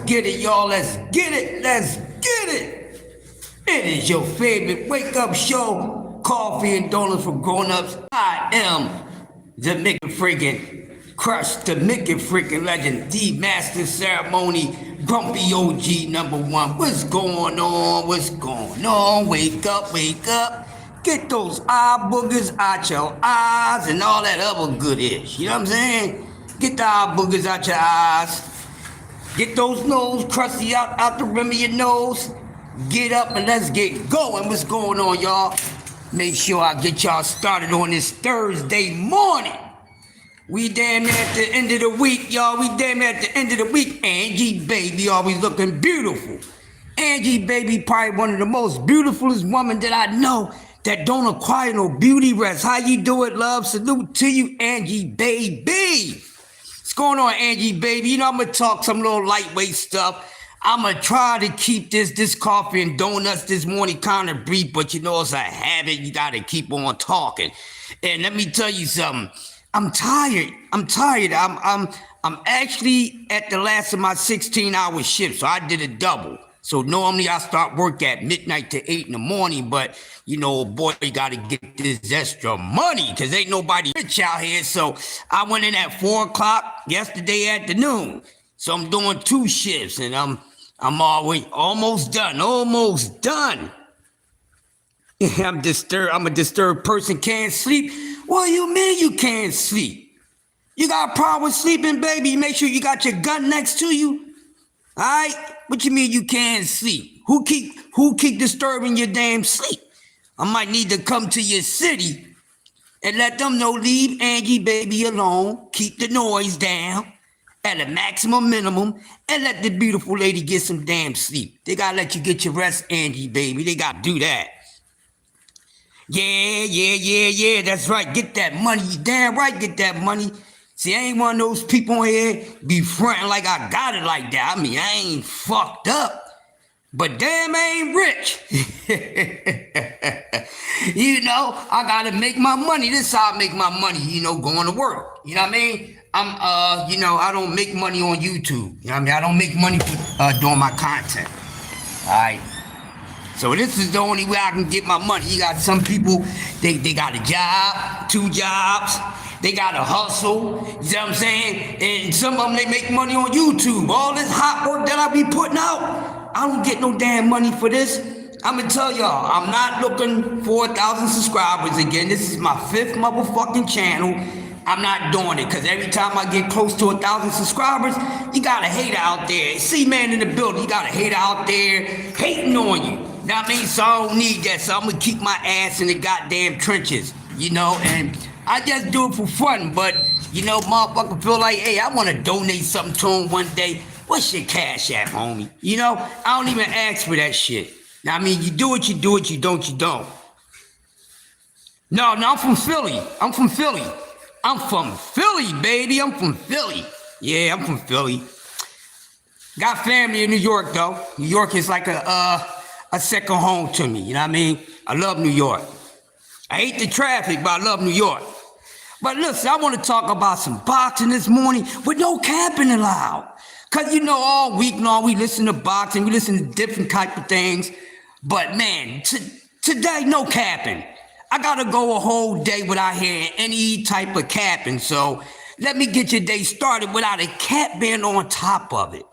get it, y'all. Let's get it. Let's get it. It is your favorite wake-up show, Coffee and Donuts for Grown-Ups. I am the Mickey freaking Crush, the Mickey freaking legend, the master ceremony, grumpy OG #1. What's going on? What's going on? Wake up, wake up. Get those eye boogers out your eyes and all that other good ish. You know what I'm saying? Get the eye boogers out your eyes. Get those nose crusty out the rim of your nose. Get up and let's get going. What's going on, y'all? Make sure I get y'all started on this Thursday morning. We damn near at the end of the week, y'all. We damn near at the end of the week. Angie baby always looking beautiful. Angie baby probably one of the most beautifulest women that I know that don't acquire no beauty rest. How you do it, love? Salute to you, Angie baby. What's going on, Angie baby? You know, I'm going to talk some little lightweight stuff. I'm going to try to keep this coffee and donuts this morning kind of brief, but you know, it's a habit. You got to keep on talking. And let me tell you something. I'm tired. I'm actually at the last of my 16-hour shift, so I did a double. So normally I start work at midnight to 8 in the morning, but you know, boy, you got to get this extra money because ain't nobody rich out here. So I went in at 4 o'clock yesterday afternoon. So I'm doing 2 shifts and I'm almost done. I'm disturbed. I'm a disturbed person. Can't sleep. What do you mean you can't sleep? You got a problem with sleeping, baby? Make sure you got your gun next to you. All right? What you mean you can't sleep? Who keep disturbing your damn sleep? I might need to come to your city and let them know, leave Angie baby alone. Keep the noise down at a maximum minimum and let the beautiful lady get some damn sleep. They gotta let you get your rest, Angie baby. They gotta do that. Yeah. That's right. Get that money. You damn right, get that money. See, I ain't one of those people here be fronting like I got it like that. I mean, I ain't fucked up, but damn, I ain't rich. You know, I gotta make my money. This is how I make my money, you know, going to work. You know what I mean? You know, I don't make money on YouTube. You know what I mean? I don't make money for doing my content. All right. So this is the only way I can get my money. You got some people, they got a job, 2 jobs. They got to hustle, you know what I'm saying? And some of them, they make money on YouTube. All this hot work that I be putting out, I don't get no damn money for this. I'm going to tell y'all, I'm not looking for 1,000 subscribers again. This is my 5th motherfucking channel. I'm not doing it because every time I get close to 1,000 subscribers, you got a hater out there. See, man, in the building, you got a hater out there hating on you. You know what I mean? So I don't need that. So I'm going to keep my ass in the goddamn trenches, you know, and I just do it for fun, but, you know, motherfucker feel like, hey, I want to donate something to him one day. What's your cash app, homie? You know, I don't even ask for that shit. Now, I mean, you do it, you don't, you don't. No, I'm from Philly. I'm from Philly, baby. I'm from Philly. Yeah, I'm from Philly. Got family in New York, though. New York is like a second home to me, you know what I mean? I love New York. I hate the traffic, but I love New York. But listen, I want to talk about some boxing this morning with no capping allowed. Because, you know, all week long we listen to boxing, we listen to different type of things. But, man, today, no capping. I got to go a whole day without hearing any type of capping. So let me get your day started without a cap being on top of it.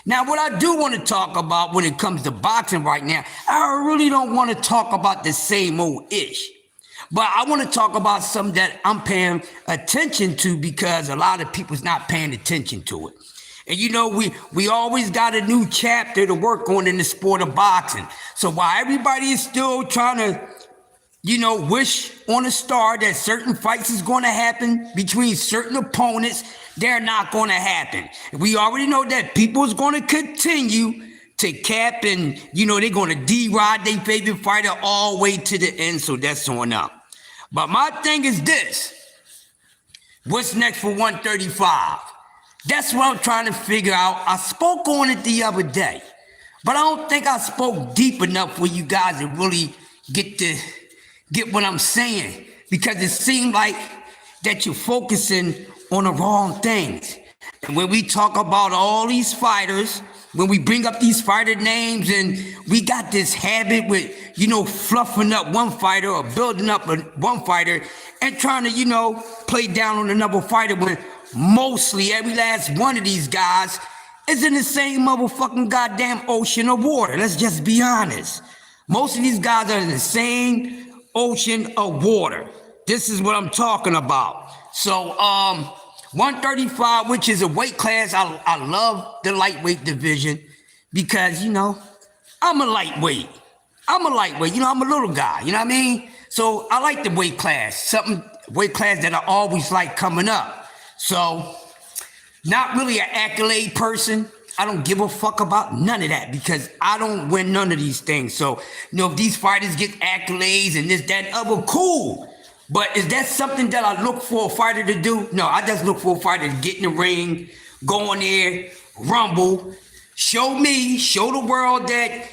Now, what I do want to talk about when it comes to boxing right now, I really don't want to talk about the same old ish. But I want to talk about something that I'm paying attention to because a lot of people's not paying attention to it. And you know, we always got a new chapter to work on in the sport of boxing. So while everybody is still trying to, you know, wish on a star that certain fights is going to happen between certain opponents, they're not going to happen. We already know that people is going to continue to cap and, you know, they're going to D-ride their favorite fighter all the way to the end, so that's on up. But my thing is this. What's next for 135? That's what I'm trying to figure out. I spoke on it the other day, but I don't think I spoke deep enough for you guys to really get what I'm saying, because it seemed like that you're focusing on the wrong things. And when we talk about all these fighters when we bring up these fighter names, and we got this habit with, fluffing up one fighter or building up one fighter and trying to, play down on another fighter when mostly every last one of these guys is in the same motherfucking goddamn ocean of water. Let's just be honest. Most of these guys are in the same ocean of water. This is what I'm talking about. So, 135, which is a weight class, I love the lightweight division because, I'm a lightweight. I'm a little guy, you know what I mean? So I like the weight class, weight class that I always like coming up. So, not really an accolade person. I don't give a fuck about none of that because I don't win none of these things. So, if these fighters get accolades and this, that, and other, cool. But is that something that I look for a fighter to do? No, I just look for a fighter to get in the ring, go in there, rumble, show the world that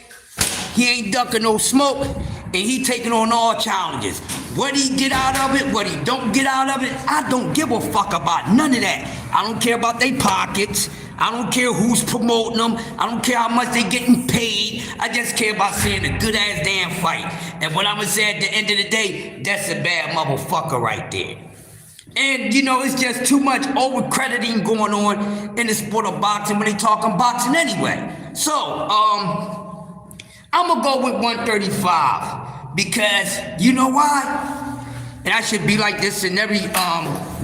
he ain't ducking no smoke and he taking on all challenges. What he get out of it, what he don't get out of it, I don't give a fuck about none of that. I don't care about their pockets. I don't care who's promoting them. I don't care how much they getting paid. I just care about seeing a good ass damn fight. And what I'm gonna say at the end of the day, that's a bad motherfucker right there. And it's just too much over-crediting going on in the sport of boxing when they talking boxing anyway. So, I'm gonna go with 135 because you know why? And I should be like this in every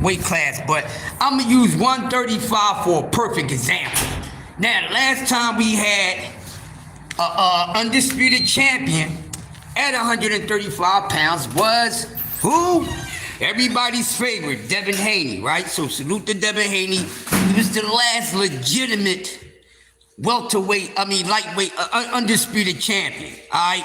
weight class, but I'm gonna use 135 for a perfect example. Now, the last time we had a undisputed champion at 135 pounds was who? Everybody's favorite, Devin Haney, right? So salute to Devin Haney. He was the last legitimate lightweight, undisputed champion, all right,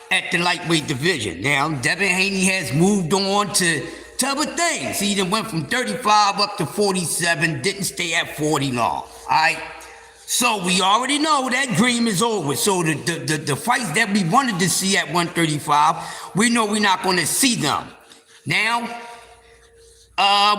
at the lightweight division. Now, Devin Haney has moved on to other things. He then went from 35 up to 47, didn't stay at 40 long, all right? So we already know that dream is over. So the fights that we wanted to see at 135, we know we're not going to see them. Now,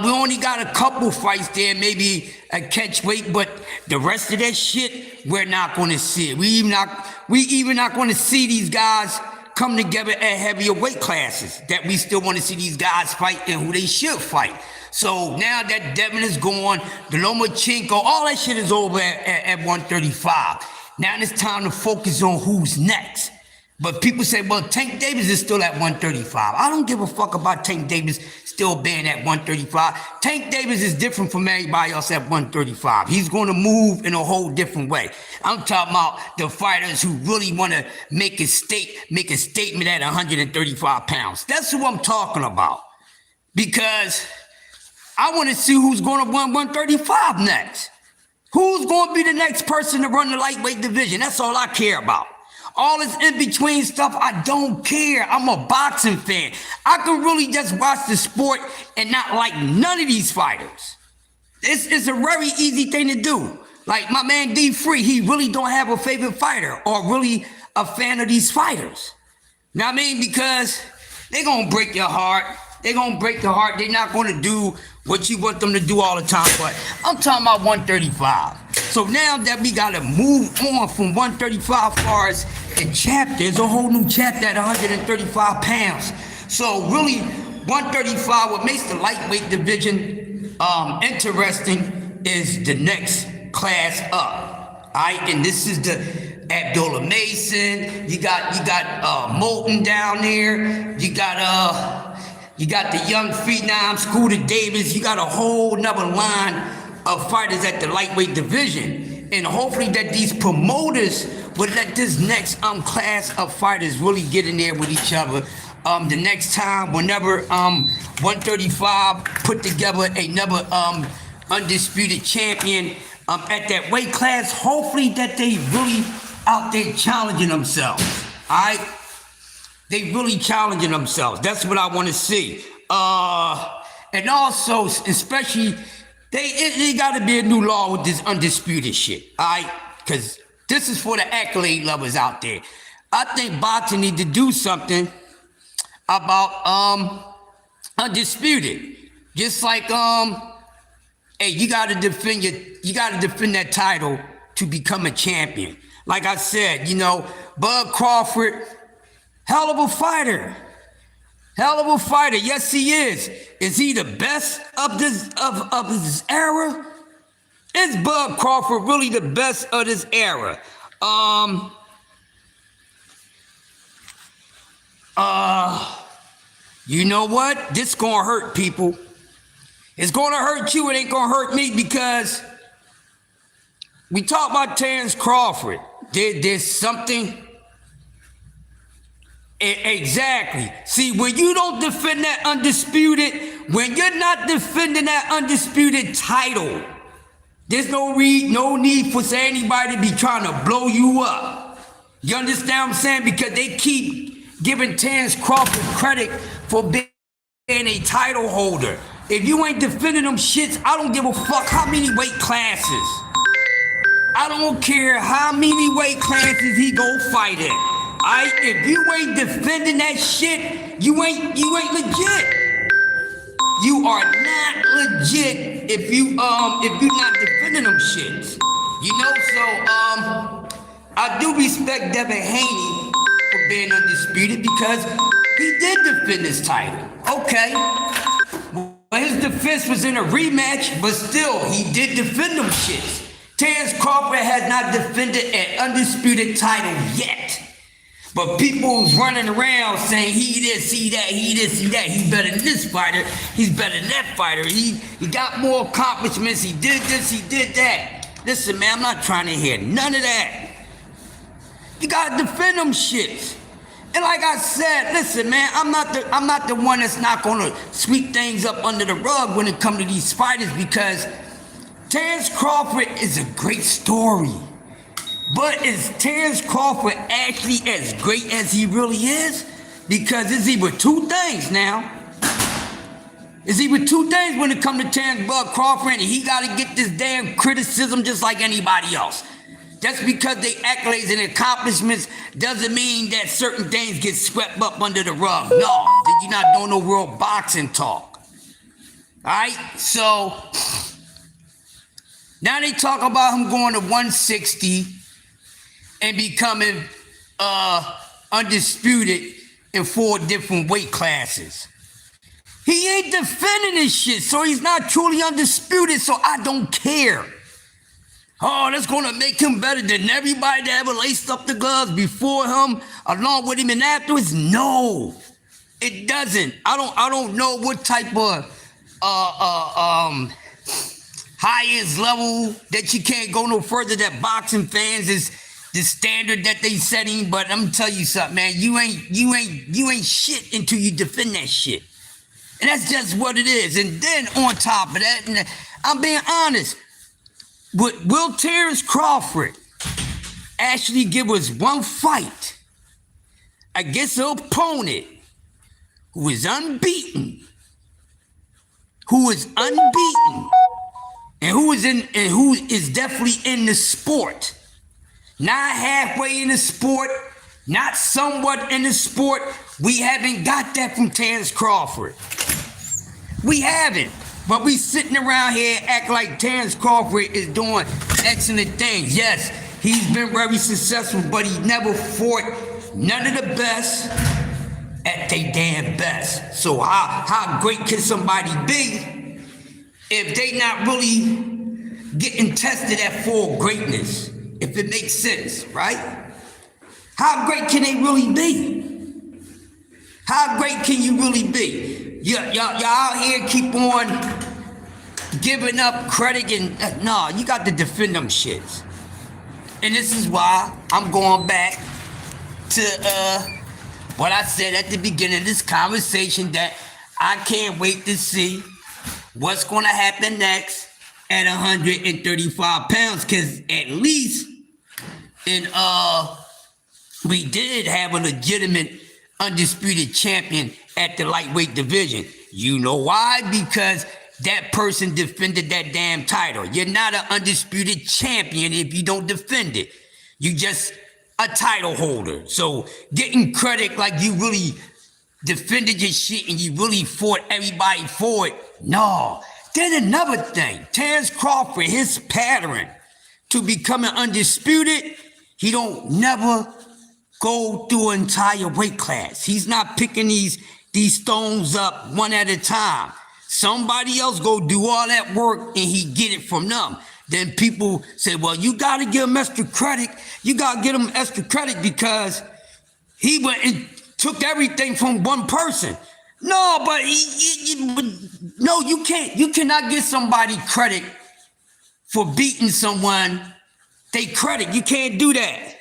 we only got a couple fights there, maybe a catch weight, but the rest of that shit, we're not going to see it. We even not going to see these guys come together at heavier weight classes that we still want to see these guys fight and who they should fight. So now that Devin is gone, the Lomachenko, all that shit is over at 135. Now it's time to focus on who's next. But people say, well, Tank Davis is still at 135. I don't give a fuck about Tank Davis still being at 135. Tank Davis is different from everybody else at 135. He's going to move in a whole different way. I'm talking about the fighters who really want to make a statement at 135 pounds. That's who I'm talking about. Because I want to see who's going to run 135 next. Who's going to be the next person to run the lightweight division? That's all I care about. All this in-between stuff, I don't care. I'm a boxing fan. I can really just watch the sport and not like none of these fighters. It's a very easy thing to do. Like my man D Free, he really don't have a favorite fighter or really a fan of these fighters. You know what I mean? Because they're going to break your heart. They're going to break your heart. They're not going to do what you want them to do all the time. But I'm talking about 135. So now that we got to move on from 135 as far as the chapter, there's a whole new chapter at 135 pounds. So really, 135, what makes the lightweight division interesting is the next class up. All right, and this is the Abdullah Mason. You got Moulton down there. You got the young phenom, Scooter Davis. You got a whole nother line of fighters at the lightweight division. And hopefully that these promoters will let this next class of fighters really get in there with each other. The next time, whenever 135 put together another undisputed champion at that weight class, hopefully that they really out there challenging themselves. All right? They really challenging themselves. That's what I want to see. And also, especially, they got to be a new law with this undisputed shit. All right? Because this is for the accolade lovers out there. I think boxing need to do something about undisputed. Just like hey, you gotta defend that title to become a champion. Like I said, you know, Bud Crawford, hell of a fighter. Hell of a fighter. Yes, he is. Is he the best of this era? Is Bud Crawford really the best of this era? You know what? This gonna hurt people. It's gonna hurt you. It ain't gonna hurt me because we talk about Terrence Crawford. There's something. Exactly. See, when you don't defend that undisputed, when you're not defending that undisputed title, there's no need for anybody to be trying to blow you up. You understand what I'm saying? Because they keep giving Terrence Crawford credit for being a title holder. If you ain't defending them shits, I don't give a fuck how many weight classes. I don't care how many weight classes he go fight in. If you ain't defending that shit, you ain't legit. You are not legit if you're not defending them shits. You know, so I do respect Devin Haney for being undisputed because he did defend his title. Okay. Well, his defense was in a rematch, but still, he did defend them shits. Terrence Crawford has not defended an undisputed title yet. But people's running around saying he this, he that, he this, he that. He's better than this fighter. He's better than that fighter. He got more accomplishments. He did this, he did that. Listen, man, I'm not trying to hear none of that. You gotta defend them shits. And like I said, listen, man, I'm not the one that's not gonna sweep things up under the rug when it comes to these fighters because Terrence Crawford is a great story. But is Terrence Crawford actually as great as he really is? Because it's either two things now. It's either two things when it comes to Terrence Bud Crawford, and he got to get this damn criticism just like anybody else. Just because they accolades and accomplishments doesn't mean that certain things get swept up under the rug. No, you're not doing no real boxing talk. All right, so now they talk about him going to 160 and becoming undisputed in 4 different weight classes. He ain't defending this shit, so he's not truly undisputed, so I don't care. Oh, that's gonna make him better than everybody that ever laced up the gloves before him, along with him and afterwards? No, it doesn't. I don't know what type of highest level that you can't go no further that boxing fans is the standard that they setting, but I'm gonna tell you something, man. You ain't shit until you defend that shit. And that's just what it is. And then on top of that, and I'm being honest, will Terrence Crawford actually give us one fight against an opponent who is unbeaten, and who is definitely in the sport? Not halfway in the sport, not somewhat in the sport. We haven't got that from Terrence Crawford. We haven't. But we sitting around here acting like Terrence Crawford is doing excellent things. Yes, he's been very successful, but he never fought none of the best at their damn best. So how great can somebody be if they not really getting tested at full greatness? If it makes sense, right? How great can they really be? How great can you really be? Y'all out here keep on giving up credit and no, you got to defend them shits. And this is why I'm going back to what I said at the beginning of this conversation, that I can't wait to see what's going to happen next at 135 pounds, because at least we did have a legitimate undisputed champion at the lightweight division. You know why? Because that person defended that damn title. You're not an undisputed champion if you don't defend it. You just a title holder. So getting credit like you really defended your shit and you really fought everybody for it, no. Then another thing, Terrence Crawford, his pattern to becoming undisputed, he don't never go through an entire weight class. He's not picking these stones up one at a time. Somebody else go do all that work and he get it from them. Then people say, well, you got to give him extra credit. You got to give him extra credit because he went and took everything from one person. No, but no, you can't. You cannot give somebody credit for beating someone. They credit. You can't do that.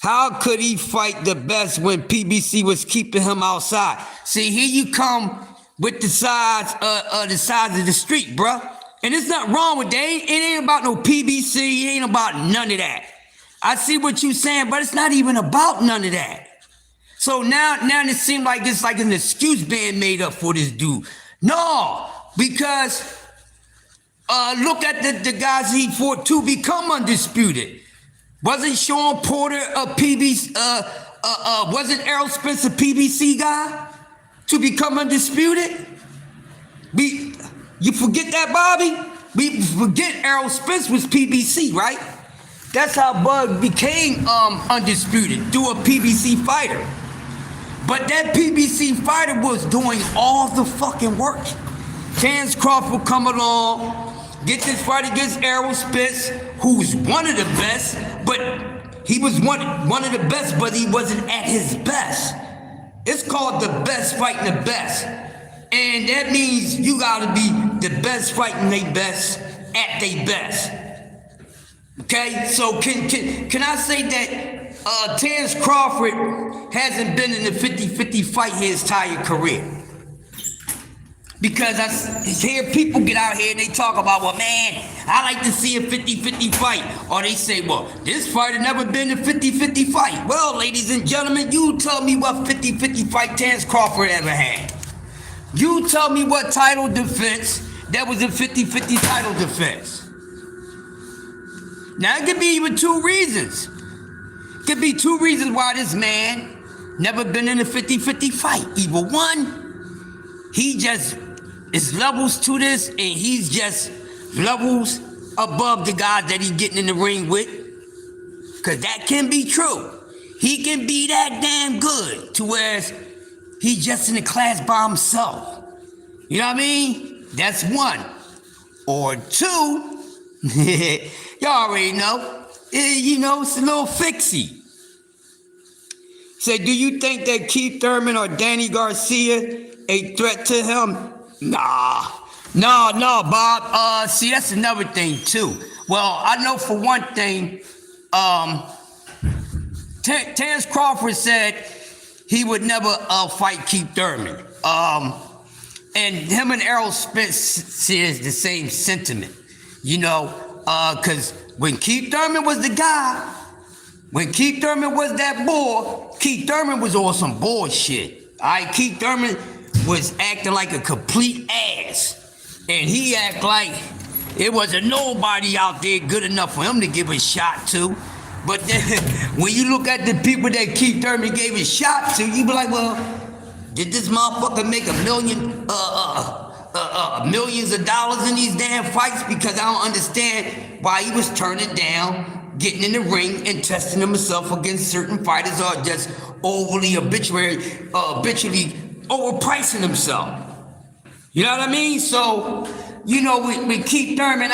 How could he fight the best when PBC was keeping him outside? See, here you come with the size of the street, bruh. And there's nothing wrong with that. It ain't about no PBC. It ain't about none of that. I see what you're saying, but it's not even about none of that. So now it seems like it's like an excuse being made up for this dude. No, because look at the guys he fought to become undisputed. Wasn't Sean Porter a PBC? Wasn't Errol Spence a PBC guy to become undisputed? You forget that, Bobby? We forget Errol Spence was PBC, right? That's how Bud became undisputed, through a PBC fighter. But that PBC fighter was doing all the fucking work. Terence Crawford come along, get this fight against Errol Spence, who's one of the best, but he was one of the best, but he wasn't at his best. It's called the best fighting the best. And that means you gotta be the best fighting they best at they best. Okay, so can I say that Terence Crawford hasn't been in a 50-50 fight his entire career? Because I hear people get out here and they talk about, well, man, I like to see a 50-50 fight. Or they say, well, this fighter never been in a 50-50 fight. Well, ladies and gentlemen, you tell me what 50-50 fight Terence Crawford ever had. You tell me what title defense that was a 50-50 title defense. Now, it could be even two reasons. It could be two reasons why this man never been in a 50-50 fight. Either one, he just is levels to this and he's just levels above the guys that he's getting in the ring with. Because that can be true. He can be that damn good to where he's just in the class by himself. You know what I mean? That's one. Or two, y'all already know, it's a little fixie. Say, do you think that Keith Thurman or Danny Garcia a threat to him? Nah. No, Bob. See, that's another thing, too. Well, I know for one thing, Terence Crawford said he would never fight Keith Thurman. And him and Errol Spence shares the same sentiment, because when Keith Thurman was the guy, when Keith Thurman was that boy, Keith Thurman was on some bullshit. All right, Keith Thurman was acting like a complete ass. And he act like it wasn't nobody out there good enough for him to give a shot to. But then, when you look at the people that Keith Thurman gave a shot to, you be like, well, did this motherfucker make millions of dollars in these damn fights? Because I don't understand why he was turning down getting in the ring and testing himself against certain fighters or just habitually overpricing himself. You know what I mean? So, with Keith Thurman,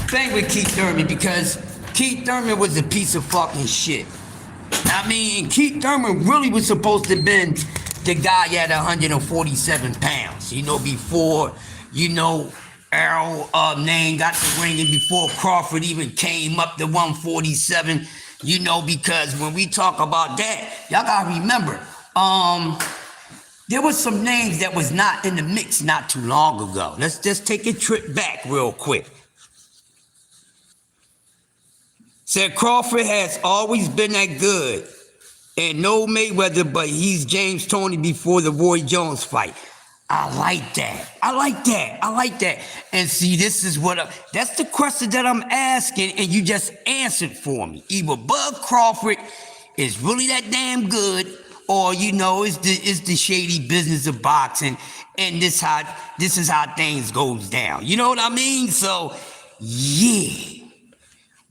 thing with Keith Thurman, because Keith Thurman was a piece of fucking shit. I mean, Keith Thurman really was supposed to have been the guy at 147 pounds, before, Errol name got the ring and before Crawford even came up to 147, because when we talk about that, y'all gotta remember, there was some names that was not in the mix not too long ago. Let's just take a trip back real quick. Said Crawford has always been that good. And no Mayweather, but he's James Toney before the Roy Jones fight. I like that. And see, this is that's the question that I'm asking, and you just answered for me. Either Bud Crawford is really that damn good, or it's the shady business of boxing, and this is how things goes down. You know what I mean? So yeah.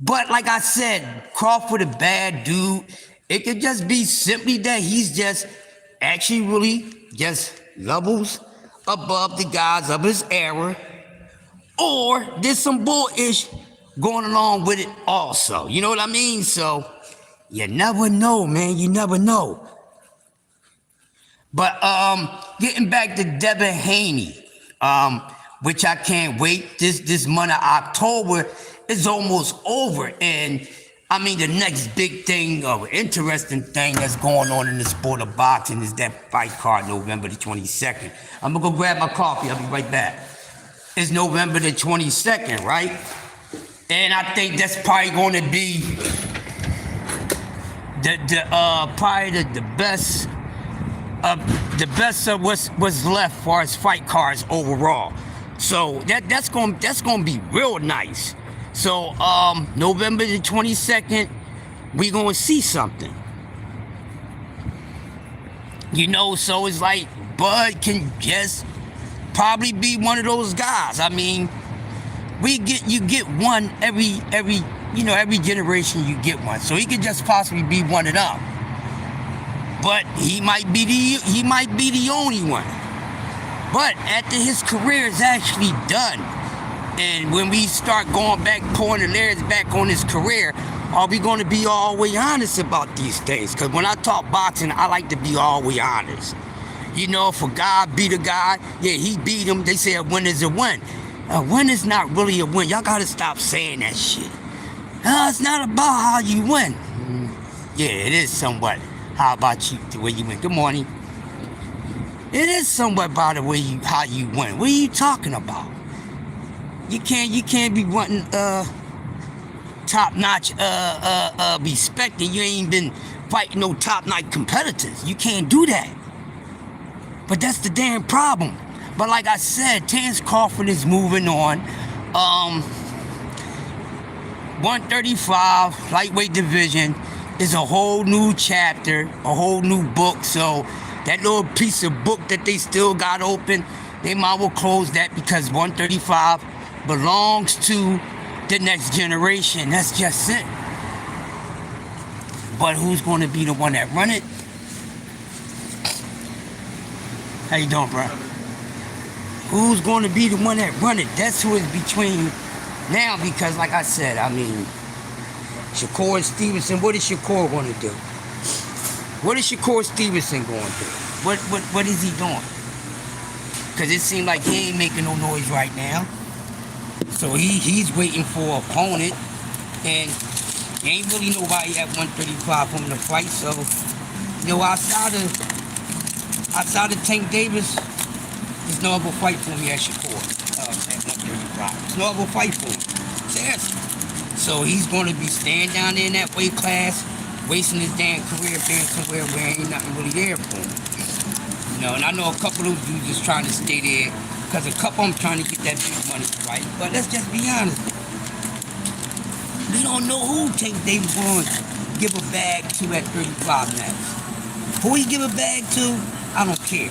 But like I said, Crawford a bad dude. It could just be simply that he's just actually really just levels above the guys of his era. Or there's some bullish going along with it also. You know what I mean? So you never know, man. You never know. But getting back to Devin Haney, which I can't wait. This month of October is almost over, and I mean the next big thing or interesting thing that's going on in the sport of boxing is that fight card November the 22nd. I'm gonna go grab my coffee. I'll be right back. It's November the 22nd, right? And I think that's probably going to be probably the best. The best of what's left for as fight cards overall. So that's gonna be real nice. So November the 22nd, we gonna see something. You know, so it's like Bud can just probably be one of those guys. I mean, you get one every generation you get one. So he could just possibly be one of them. But he might be the only one. But after his career is actually done, and when we start going back, pouring the layers back on his career, are we going to be all the way honest about these things? Because when I talk boxing, I like to be all the way honest. You know, if a guy beat a guy, yeah, he beat him. They say a win is a win. A win is not really a win. Y'all got to stop saying that shit. It's not about how you win. Yeah, it is somewhat. How about you, the way you win? Good morning. It is somewhat about the way how you win. What are you talking about? You can't be wanting top-notch respect, and you ain't been fighting no top-notch competitors. You can't do that. But that's the damn problem. But like I said, Terence Crawford is moving on. 135 lightweight division is a whole new chapter, a whole new book. So that little piece of book that they still got open, they might well close that, because 135 belongs to the next generation. That's just it. But who's going to be the one that run it? How you doing, bro? Who's going to be the one that run it? That's who is between now, because like I said, I mean, Shakur and Stevenson, what is Shakur going to do? What is Shakur Stevenson going to do? What is he doing? Because it seems like he ain't making no noise right now. So he's waiting for an opponent, and ain't really nobody at 135 from the fight. So, you know, outside of Tank Davis, there's no other fight for me at Shakur at 135. There's no other fight for him. Seriously. So he's going to be staying down there in that weight class, wasting his damn career being somewhere where ain't nothing really there for him. You know, and I know a couple of those dudes just trying to stay there, because a couple of them trying to get that big money fight. But let's just be honest. We don't know who Tank Davis going to give a bag to at 35 next. Who he give a bag to, I don't care.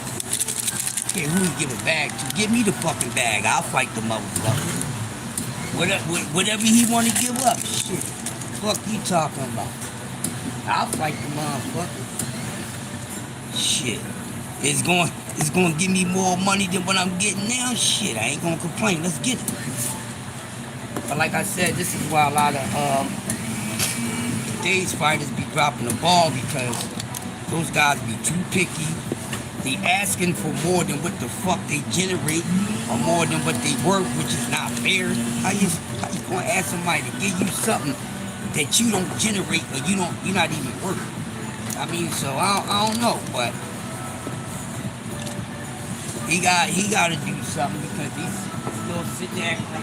Okay, who he give a bag to? Give me the fucking bag. I'll fight the motherfucker. Whatever he want to give up, shit. Fuck you talking about? I'll fight the motherfucker. Shit. It's going to give me more money than what I'm getting now. Shit, I ain't going to complain. Let's get it. But like I said, this is why a lot of today's fighters be dropping the ball, because those guys be too picky. They asking for more than what the fuck they generate, or more than what they work, which is not fair. How you gonna ask somebody to give you something that you don't generate, or you're not even working? I mean, so I don't know, but he got to do something, because he's still sitting there acting like.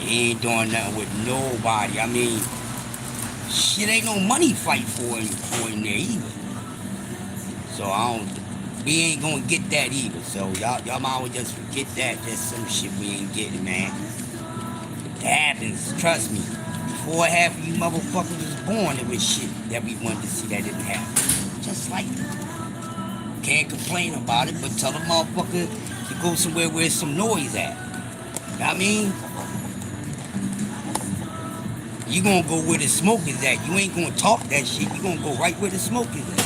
He ain't doing nothing with nobody. I mean, shit, ain't no money fight for him there either. So we ain't gonna get that either. So y'all might well just forget that. That's some shit we ain't getting, man. It happens, trust me. Before half of you motherfuckers was born, there was shit that we wanted to see that didn't happen. Just like it. Can't complain about it, but tell the motherfucker to go somewhere where there's some noise at. You know what I mean? You gonna go where the smoke is at. You ain't gonna talk that shit. You gonna go right where the smoke is at.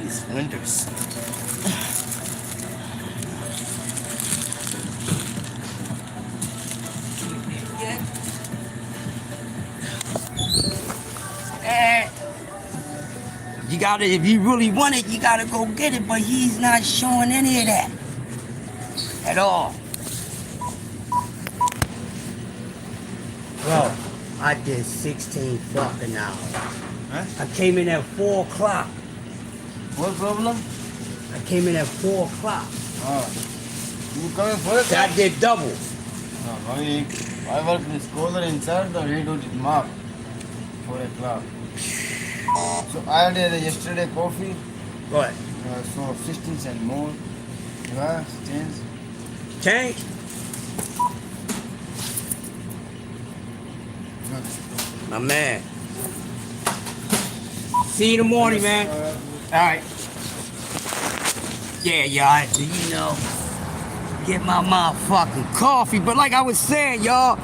These windows. You gotta, if you really want it, you gotta go get it, but he's not showing any of that. At all. Bro, I did 16 fucking hours. Huh? I came in at 4 o'clock. What problem? I came in at 4 o'clock. Oh. You coming for it? I did double. No, I work in scholar inside the way to the mark. 4 o'clock. So I did yesterday coffee. What? So 16 cents more. Yeah, change. Change? My man. See you in the morning, man. Alright. Yeah, I had to, get my motherfucking coffee. But like I was saying, y'all,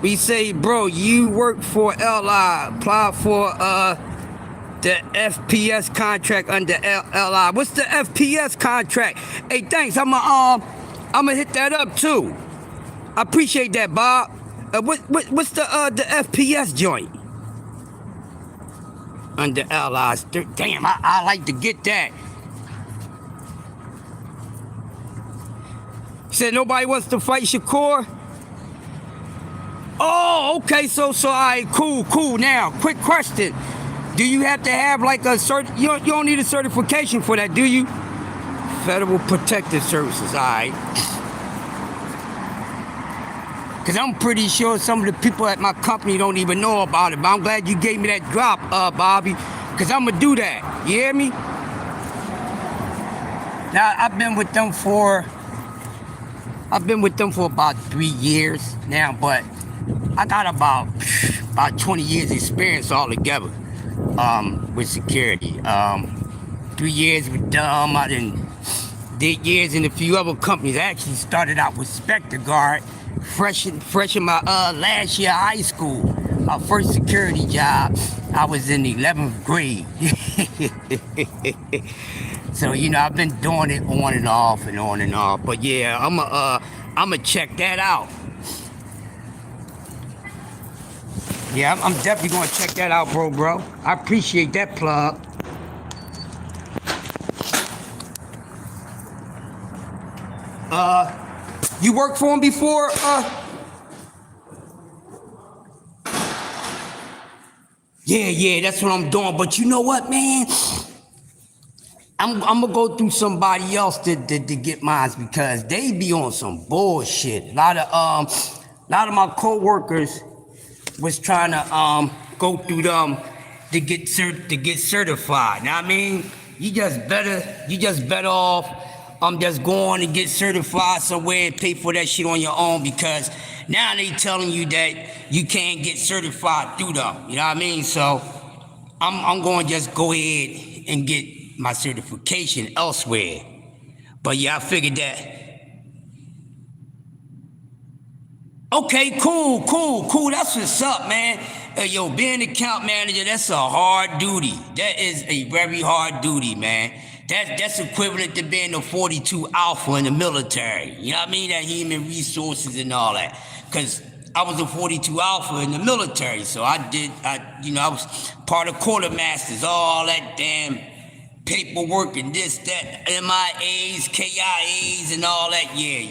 we say, bro, you work for LI, apply for the FPS contract under LI. What's the FPS contract? Hey, thanks. I'ma hit that up too. I appreciate that, Bob. What's the FPS joint? Under LI's. Damn, I like to get that. Said nobody wants to fight Shakur? Oh, okay, so all right, cool. Now, quick question. Do you have to have like a you don't need a certification for that, do you? Federal Protective Services, all right. Because I'm pretty sure some of the people at my company don't even know about it, but I'm glad you gave me that drop, Bobby, because I'm going to do that. You hear me? Now, I've been with them for about 3 years now, but I got about 20 years experience altogether with security. 3 years with them. I did years in a few other companies. I actually started out with Spectre Guard, fresh in my last year of high school. My first security job, I was in the 11th grade. So, I've been doing it on and off and on and off. But yeah, I'ma check that out. Yeah, I'm definitely gonna check that out, bro. I appreciate that plug. You worked for him before? Yeah, that's what I'm doing. But you know what, man? I'm gonna go through somebody else to get mine because they be on some bullshit. A lot of my coworkers was trying to go through them to get certified. Now I mean, you just better off just going and get certified somewhere and pay for that shit on your own, because now they telling you that you can't get certified through them. You know what I mean? So I'm going to just go ahead and get my certification elsewhere. But yeah, I figured that. Okay, cool. That's what's up, man. Yo, being an account manager, that's a hard duty. That is a very hard duty, man. That's equivalent to being a 42 Alpha in the military. You know what I mean? That human resources and all that. Because I was a 42 Alpha in the military, so I was part of quartermasters, all that damn paperwork and this, that, MIAs, KIAs, and all that. Yeah.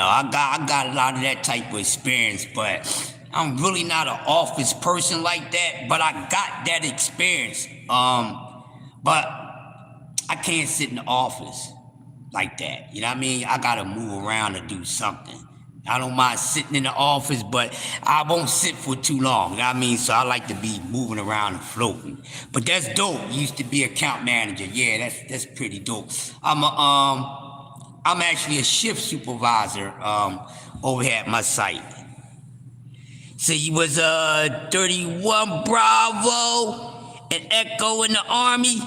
I got a lot of that type of experience, but I'm really not an office person like that, but I got that experience. But I can't sit in the office like that. You know what I mean? I gotta move around and do something. I don't mind sitting in the office, but I won't sit for too long. You know what I mean? So I like to be moving around and floating. But that's dope. Used to be account manager. Yeah, that's pretty dope. I'm actually a shift supervisor over here at my site. So you was 31 Bravo and Echo in the Army.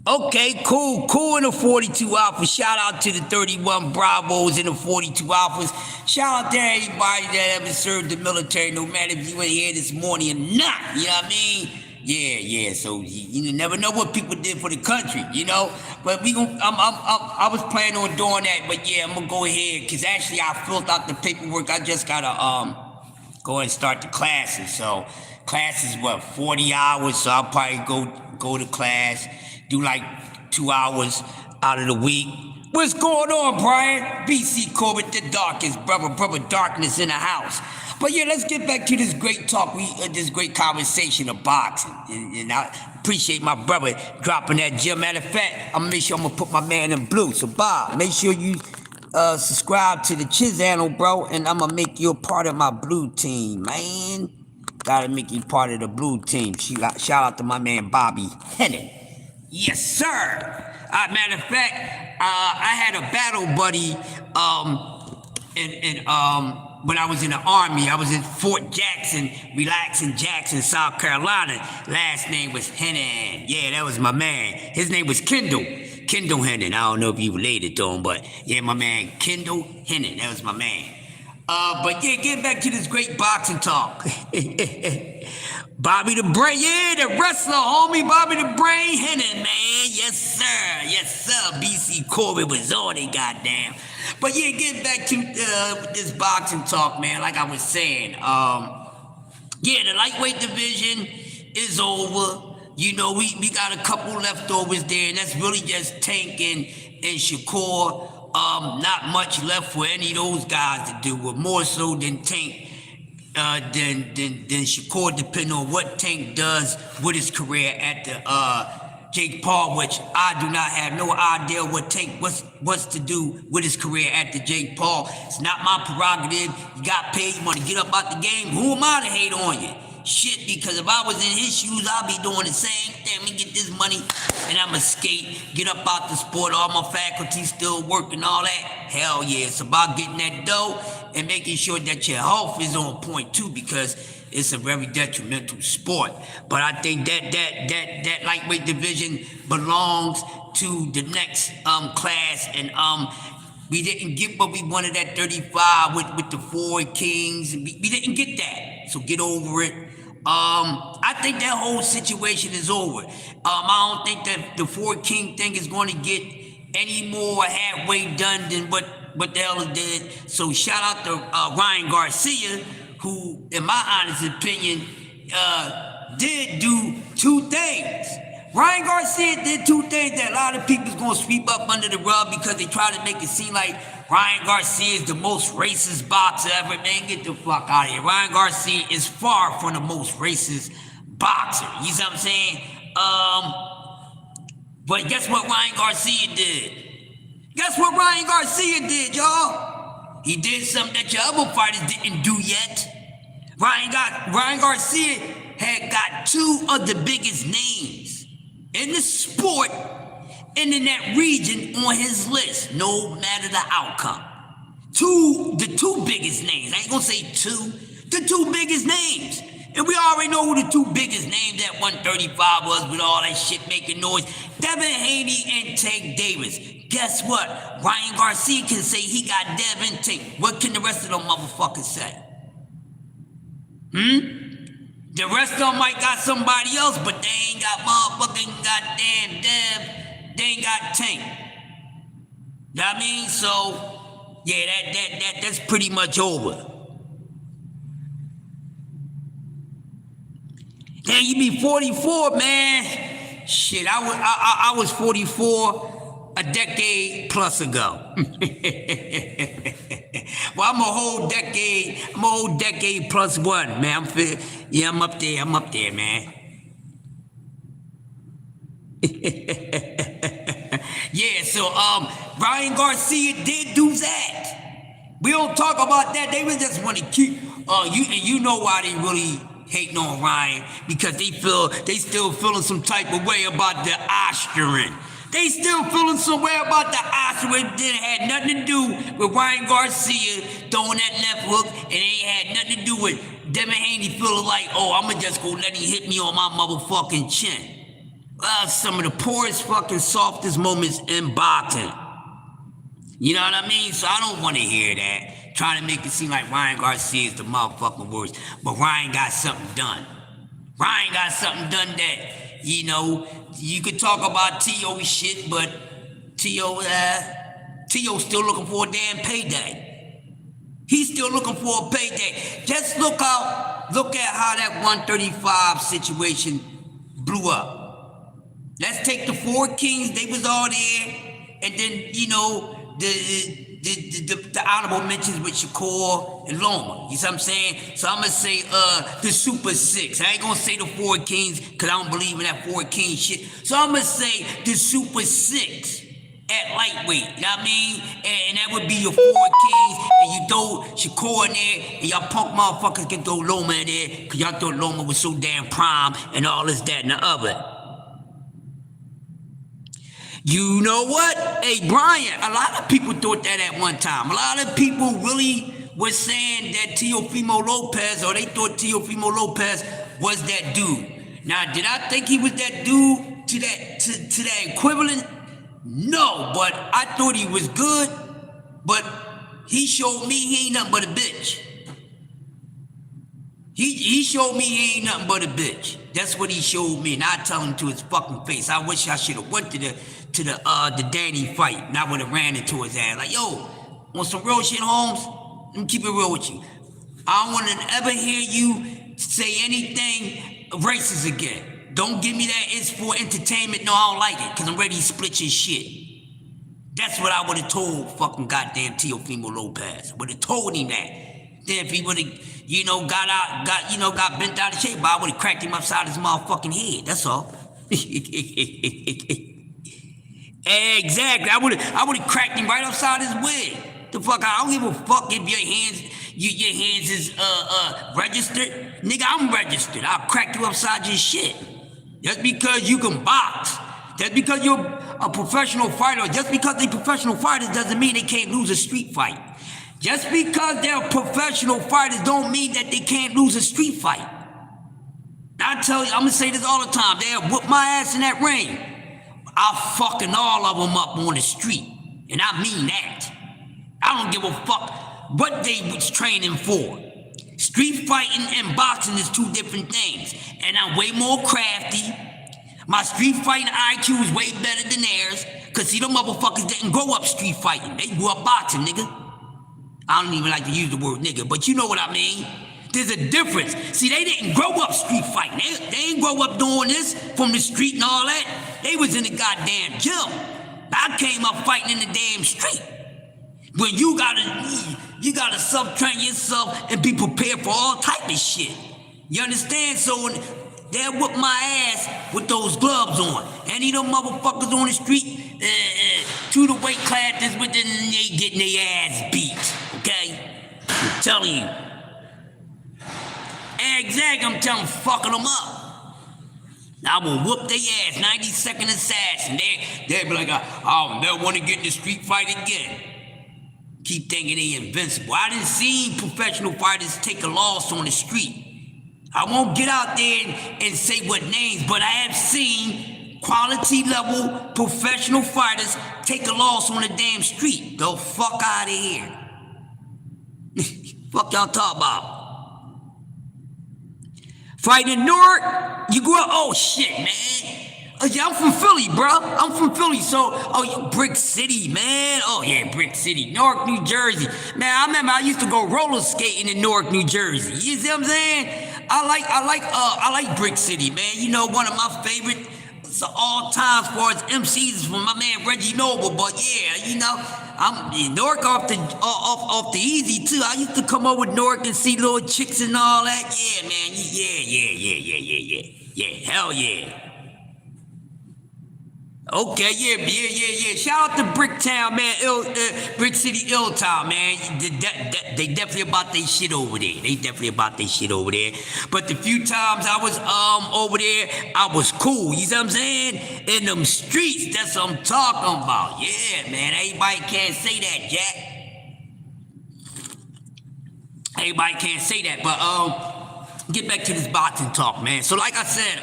Okay, cool in the 42 Alpha. Shout out to the 31 Bravos and the 42 Alphas. Shout out to everybody that ever served the military, no matter if you ain't here this morning or not. You know what I mean? Yeah. So you never know what people did for the country, you know. But I was planning on doing that, but yeah, I'm gonna go ahead because actually I filled out the paperwork. I just gotta go and start the classes. So class is what, 40 hours. So I'll probably go to class. Do like 2 hours out of the week. What's going on, Brian? BC Corbett, the darkest brother darkness in the house. But yeah, let's get back to this great talk, this great conversation of boxing. And I appreciate my brother dropping that gem. Matter of fact, I'm gonna make sure I'm gonna put my man in blue. So Bob, make sure you subscribe to the channel, bro, and I'm gonna make you a part of my blue team, man. Gotta make you part of the blue team. Shout out to my man Bobby Hennett. Yes, sir. Matter of fact, I had a battle buddy when I was in the Army. I was in Fort Jackson, Jackson, South Carolina. Last name was Hennon. Yeah, that was my man. His name was Kendall Hennon. I don't know if you related to him, but yeah, my man Kendall Hennon. That was my man. But yeah, get back to this great boxing talk. Bobby the Brain, yeah, the wrestler, homie, Bobby the Brain Hennon, man. Yes, sir. BC Corbett was on it, goddamn. But yeah, get back to this boxing talk, man. Like I was saying, yeah, the lightweight division is over. You know, we got a couple leftovers there, and that's really just Tank and Shakur. Not much left for any of those guys to do, but more so than Tank. Than Shakur, depending on what Tank does with his career at the Jake Paul, which I do not have no idea what Tank wants to do with his career at the Jake Paul. It's not my prerogative. You got paid, you want to get up out the game. Who am I to hate on you? Shit, because if I was in his shoes, I'd be doing the same thing. Me get this money and I'ma skate, get up out the sport, all my faculties still working, all that. Hell yeah, it's about getting that dough and making sure that your health is on point too, because it's a very detrimental sport. But I think that lightweight division belongs to the next class, and we didn't get what we wanted at 35 with the four kings. We didn't get that, so get over it. I think that whole situation is over. I don't think that the four king thing is going to get any more halfway done than what the hell it did. So shout out to Ryan Garcia, who, in my honest opinion, did do two things. Ryan Garcia did two things that a lot of people's gonna sweep up under the rug because they try to make it seem like Ryan Garcia is the most racist boxer ever. Man, get the fuck out of here. Ryan Garcia is far from the most racist boxer. You see what I'm saying? But guess what Ryan Garcia did? Guess what Ryan Garcia did, y'all? He did something that your other fighters didn't do yet. Ryan Garcia had got two of the biggest names in the sport and in that region on his list, no matter the outcome. The two biggest names. I ain't gonna say two. The two biggest names. And we already know who the two biggest names at 135 was with all that shit making noise. Devin Haney and Tank Davis. Guess what? Ryan Garcia can say he got Devin Tank. What can the rest of them motherfuckers say? The rest of them might got somebody else, but they ain't got motherfucking goddamn Dev. They ain't got Tank. You know what I mean? So, yeah, that's pretty much over. Damn, you be 44, man. Shit, I was 44 a decade plus ago. Well, I'm a whole decade plus one, man. I'm up there, man. Yeah, so Ryan Garcia did do that. We don't talk about that. They just want to keep. You know why they really hating on Ryan, because they still feeling some type of way about the Oscaring. They still feeling some way about the Oscaring. It didn't have nothing to do with Ryan Garcia throwing that left hook, and it ain't had nothing to do with Devin Haney feeling like, oh, I'ma just go let him hit me on my motherfucking chin. Some of the poorest fucking softest moments in boxing. You know what I mean? So I don't want to hear that. Trying to make it seem like Ryan Garcia is the motherfucking worst. But Ryan got something done. Ryan got something done that, you know, you could talk about T.O. shit, but T.O. still looking for a damn payday. He's still looking for a payday. Just look at how that 135 situation blew up. Let's take the four kings, they was all there, and then, you know, the honorable mentions with Shakur and Loma. You see what I'm saying? So I'm gonna say the Super Six. I ain't gonna say the Four Kings because I don't believe in that Four Kings shit. So I'm gonna say the Super Six at lightweight. You know what I mean? And that would be your Four Kings, and you throw Shakur in there, and y'all punk motherfuckers can throw Loma in there because y'all thought Loma was so damn prime and all this, that, and the other. You know what? Hey, Brian, a lot of people thought that at one time. A lot of people really were saying that Teofimo Lopez, or they thought Teofimo Lopez was that dude. Now, did I think he was that dude to that equivalent? No, but I thought he was good, but he showed me he ain't nothing but a bitch. He showed me he ain't nothing but a bitch. That's what he showed me, and I tell him to his fucking face. I wish I should have went to the Danny fight, and I would have ran into his ass. Like, yo, want some real shit, Holmes? Let me keep it real with you. I don't want to ever hear you say anything racist again. Don't give me that it's for entertainment. No, I don't like it, because I'm ready to split your shit. That's what I would have told fucking goddamn Teofimo Lopez. Would have told him that. Then if he would have, you know, got bent out of shape, but I would have cracked him upside his motherfucking head. That's all. Exactly. I would have cracked him right upside his wig. The fuck, I don't give a fuck if your hands is registered. Nigga, I'm registered. I'll crack you upside your shit. Just because you can box, just because you're a professional fighter, just because they're professional fighters doesn't mean they can't lose a street fight. Just because they're professional fighters don't mean that they can't lose a street fight. I tell you, I'm gonna say this all the time. They'll whoop my ass in that ring. I'll fucking all of them up on the street. And I mean that. I don't give a fuck what they was training for. Street fighting and boxing is two different things. And I'm way more crafty. My street fighting IQ is way better than theirs. Cause see, them motherfuckers didn't grow up street fighting. They grew up boxing, nigga. I don't even like to use the word nigga, but you know what I mean. There's a difference. See, they didn't grow up street fighting. They ain't grow up doing this from the street and all that. They was in the goddamn gym. I came up fighting in the damn street. When you gotta self-train yourself and be prepared for all type of shit. You understand? So when they'll whoop my ass with those gloves on. Any of them motherfuckers on the street, to the weight class that's within, they getting their ass beat. Okay? I'm telling you. Exactly, I'm telling you, fucking them up. I will whoop their ass, 90-second assassin. They'll be like, I'll never want to get in the street fight again. Keep thinking they invincible. I didn't see professional fighters take a loss on the street. I won't get out there and say what names, but I have seen quality level professional fighters take a loss on the damn street. The fuck out of here. Fuck y'all talk about. Fighting in Newark, you grew up, oh shit, man. Yeah, I'm from Philly, bro. I'm from Philly, so, you Brick City, man. Oh yeah, Brick City, Newark, New Jersey. Man, I remember I used to go roller skating in Newark, New Jersey. You see what I'm saying? I like Brick City, man. You know, one of my favorite all time as far as MCs is from my man Reggie Noble. But yeah, you know, I'm in Newark off the easy too. I used to come over to Newark and see little chicks and all that. Yeah, man. Yeah. Hell yeah. Okay, yeah. Shout out to Bricktown, man. Brick City, Illtown, man. They definitely about their shit over there. But the few times I was over there, I was cool. You see what I'm saying? In them streets, that's what I'm talking about. Yeah, man. Everybody can't say that, Jack. Everybody can't say that. But get back to this boxing talk, man. So like I said,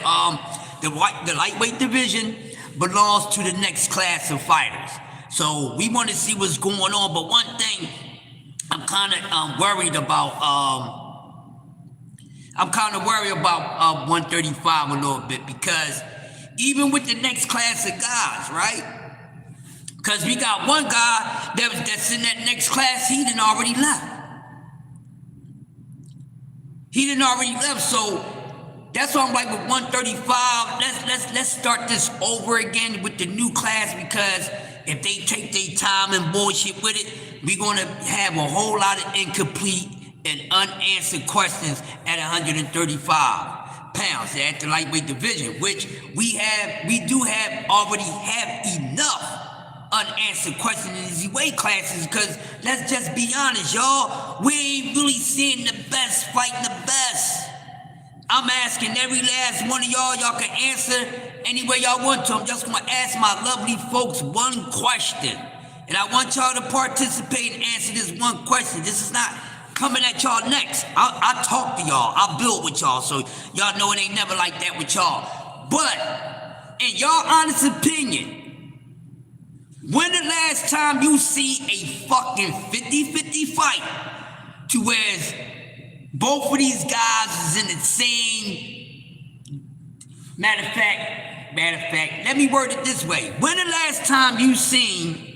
the lightweight division belongs to the next class of fighters. So we want to see what's going on. But one thing I'm kind of worried about. I'm kind of worried about 135 a little bit, because even with the next class of guys, right? Because we got one guy that's in that next class. He done already left. So that's why I'm like, with 135, let's start this over again with the new class, because if they take their time and bullshit with it, we're gonna have a whole lot of incomplete and unanswered questions at 135 pounds at the lightweight division, which we already have enough unanswered questions in these weight classes. Because let's just be honest, y'all, we ain't really seeing the best fighting the best. I'm asking every last one of y'all can answer any way y'all want to. I'm just gonna ask my lovely folks one question. And I want y'all to participate and answer this one question. This is not coming at y'all next. I talk to y'all, I build with y'all, so y'all know it ain't never like that with y'all. But, in y'all honest opinion, when the last time you see a fucking 50-50 fight to where both of these guys is in the same... Matter of fact, let me word it this way. When the last time you seen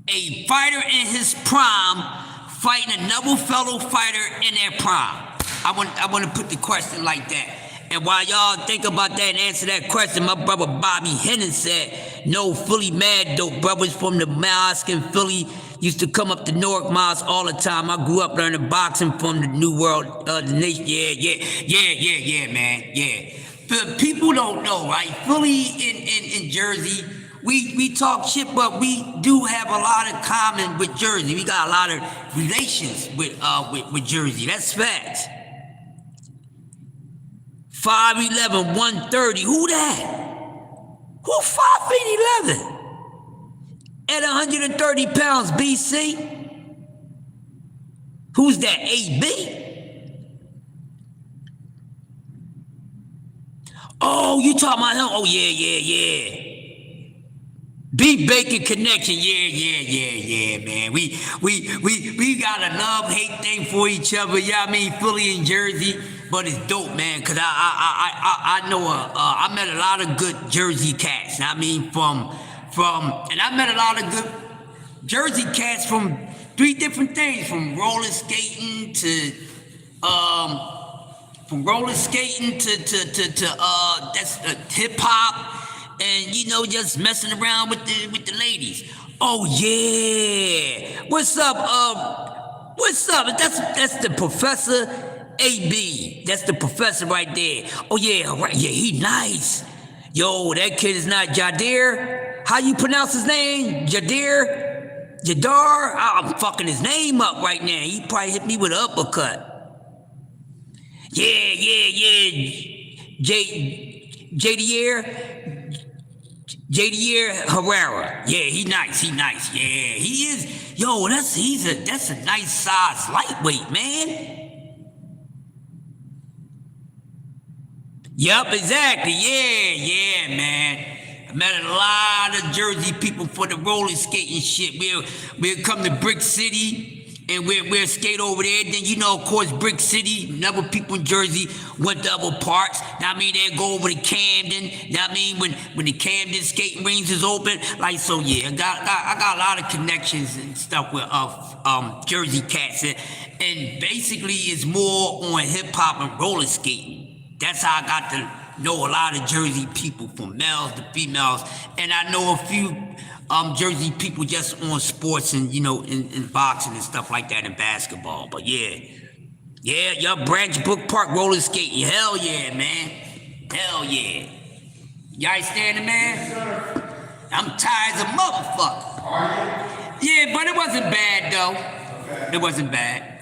a fighter in his prime fighting another fellow fighter in their prime? I want to put the question like that. And while y'all think about that and answer that question, my brother Bobby Hennon said, no, Philly mad dope brothers from the mosque in Philly used to come up to Newark Mosque all the time. I grew up learning boxing from the New World, the nation. Yeah, man, yeah. But people don't know, right? Philly in Jersey, we talk shit, but we do have a lot of common with Jersey. We got a lot of relations with Jersey. That's facts. 5'11", 130. Who that? Who 5'11"? At 130 pounds, BC? Who's that, AB? Oh, you talking about him? Oh, yeah. Beef Bacon Connection, yeah, man. We got a love-hate thing for each other, yeah, I mean, Philly and Jersey, but it's dope, man, because I know, I met a lot of good Jersey cats, I mean, and I met a lot of good Jersey cats from 3 different things, from roller skating to that's hip hop, and just messing around with the ladies. Oh yeah, what's up? That's the Professor AB. That's the professor right there. Oh yeah, right. Yeah, he nice. Yo, that kid is not Jadir. How you pronounce his name? Jadar? I'm fucking his name up right now. He probably hit me with an uppercut. Yeah. Jadier Herrera. Yeah, he nice. Yeah, he is. Yo, that's a nice size lightweight, man. Yup, exactly. Yeah, man. I met a lot of Jersey people for the roller skating shit. We'll come to Brick City and we'll skate over there. Then, of course, Brick City, another people in Jersey went to other parts. Now, I mean, they'll go over to Camden. Now, I mean, when the Camden skating rings is open, like, so yeah, I got a lot of connections and stuff with Jersey cats. And basically, it's more on hip hop and roller skating. That's how I got to know a lot of Jersey people, from males to females, and I know a few Jersey people just on sports and in boxing and stuff like that, and basketball. But yeah, Branch Brook Park roller skating, hell yeah, man, hell yeah. Y'all ain't standing, man? I'm tired as a motherfucker. Yeah, but it wasn't bad, though. It wasn't bad.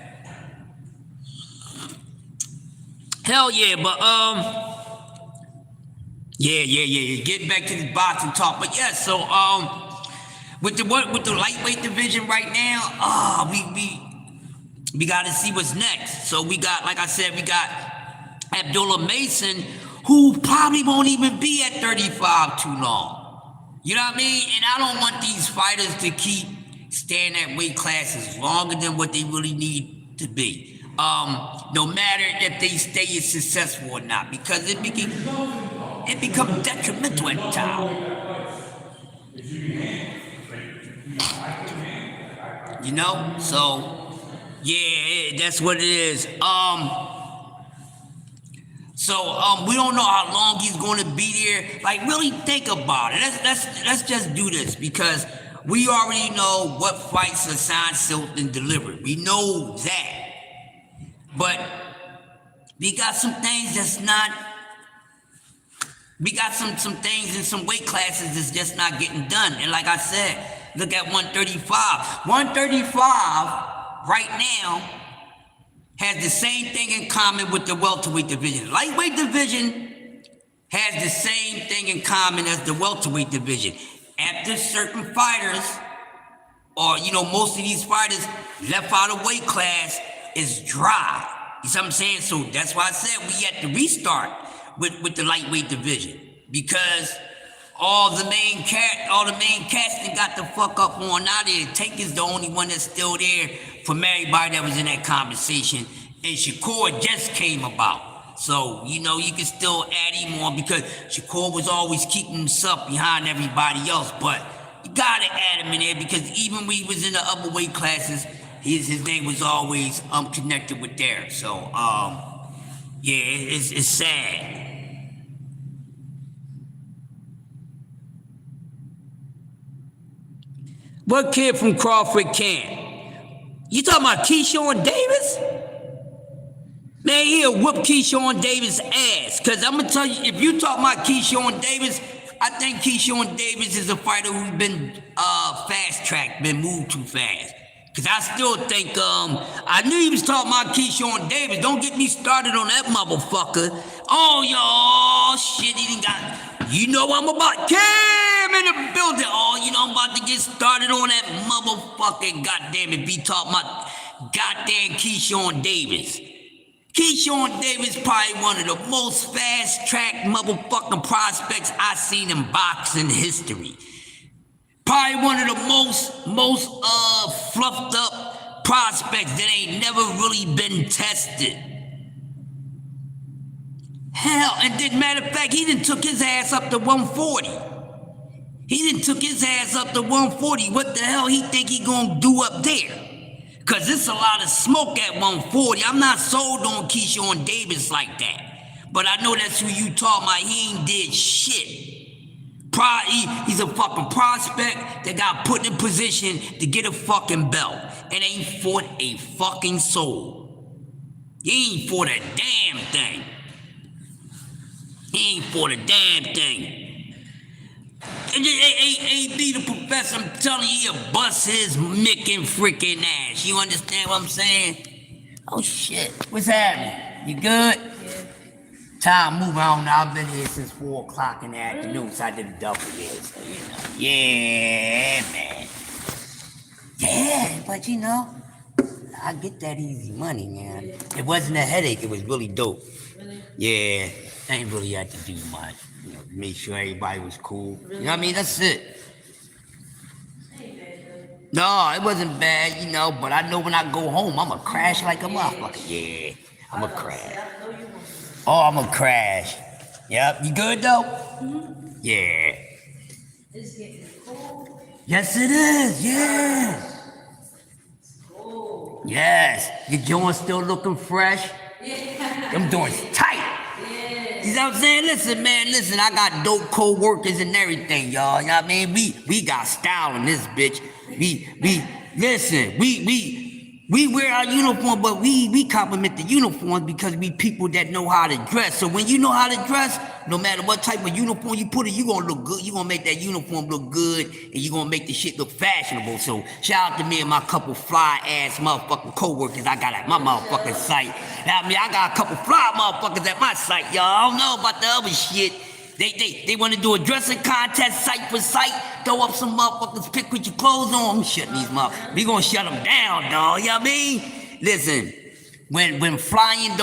Hell yeah, but, yeah. Getting back to this boxing talk, but yeah, so, with the lightweight division right now, we got to see what's next. So we got, like I said, we got Abdullah Mason, who probably won't even be at 35 too long. You know what I mean? And I don't want these fighters to keep staying at weight classes longer than what they really need to be. No matter if they stay successful or not, because it becomes detrimental at times. You know? So yeah, that's what it is. So we don't know how long he's going to be there. Like, really think about it. Let's just do this, because we already know what fights Hassan Sultan delivered. We know that. But we got some things that's not. We got some things in some weight classes that's just not getting done. And like I said, look at 135. 135 right now has the same thing in common with the welterweight division. Lightweight division has the same thing in common as the welterweight division. After certain fighters, or most of these fighters left out of weight class, is dry. You see what I'm saying? So that's why I said we had to restart with the lightweight division, because all the main cats that got the fuck up on out there. Tank is the only one that's still there from everybody that was in that conversation. And Shakur just came about. So, you can still add him on, because Shakur was always keeping himself behind everybody else. But you gotta add him in there, because even when he was in the upper weight classes, his name was always connected with theirs. So, yeah, it's sad. What kid from Crawford camp? You talking about Keyshawn Davis? Man, he'll whoop Keyshawn Davis' ass. Because I'm going to tell you, if you talk about Keyshawn Davis, I think Keyshawn Davis is a fighter who's been fast-tracked, been moved too fast. Because I still think, I knew he was talking about Keyshawn Davis. Don't get me started on that motherfucker. Oh, y'all, shit, he didn't got... I'm about Cam in the building. Oh, I'm about to get started on that motherfucking goddamn it. Be talking about goddamn Keyshawn Davis. Keyshawn Davis probably one of the most fast-tracked motherfucking prospects I've seen in boxing history. Probably one of the most fluffed up prospects that ain't never really been tested. Hell, and then matter of fact, he done took his ass up to 140. He done took his ass up to 140. What the hell he think he gonna do up there? Cause it's a lot of smoke at 140. I'm not sold on Keyshawn Davis like that. But I know that's who you talking about. He ain't did shit. He's a fucking prospect that got put in position to get a fucking belt and ain't fought a fucking soul. He ain't fought a damn thing. He ain't fought a damn thing. And A.B. the professor, I'm telling you, he'll bust his mickin' freaking ass. You understand what I'm saying? Oh shit, what's happening? You good? Yeah. Time moving on now. I've been here since 4 o'clock in the afternoon, so I did a double here. So, yeah, man. Yeah, but I get that easy money, man. It wasn't a headache, it was really dope. Really? Yeah. I ain't really had to do much. Make sure everybody was cool. You know what I mean? That's it. No, it wasn't bad, but I know when I go home, I'ma crash like a motherfucker. Yeah, I'ma crash. Oh, I'ma crash. Yep, you good though? Mm-hmm. Yeah. It's getting cold. Yes, it is. Yes. Cold. Yes. Your joints still looking fresh? Yeah. Them joints tight. You know what I'm saying? Listen, man, I got dope co-workers and everything, y'all. You know what I mean? We got style in this bitch. We wear our uniform, but we compliment the uniforms because we people that know how to dress. So when you know how to dress, no matter what type of uniform you put in, you gonna look good. You gonna make that uniform look good, and you gonna make the shit look fashionable. So shout out to me and my couple fly ass motherfucking coworkers I got at my motherfucking site. I mean, I got a couple fly motherfuckers at my site, y'all. I don't know about the other shit. They want to do a dressing contest, site for site. Throw up some motherfuckers, pick with your clothes on. I'm shutting these motherfuckers. We gonna shut them down, dog. You know what I mean? Listen, when you flying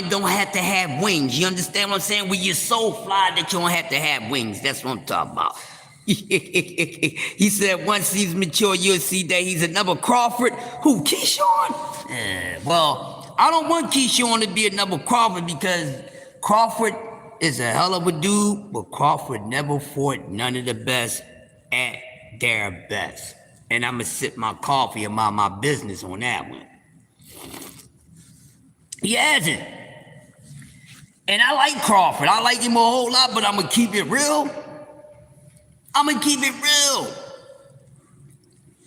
don't have to have wings. You understand what I'm saying? When you're so fly that you don't have to have wings. That's what I'm talking about. He said once he's mature, you'll see that he's another Crawford. Who, Keyshawn? Well, I don't want Keyshawn to be another Crawford because Crawford is a hell of a dude, but Crawford never fought none of the best at their best. And I'm going to sip my coffee and mind my business on that one. He hasn't. And I like Crawford. I like him a whole lot, but I'm going to keep it real.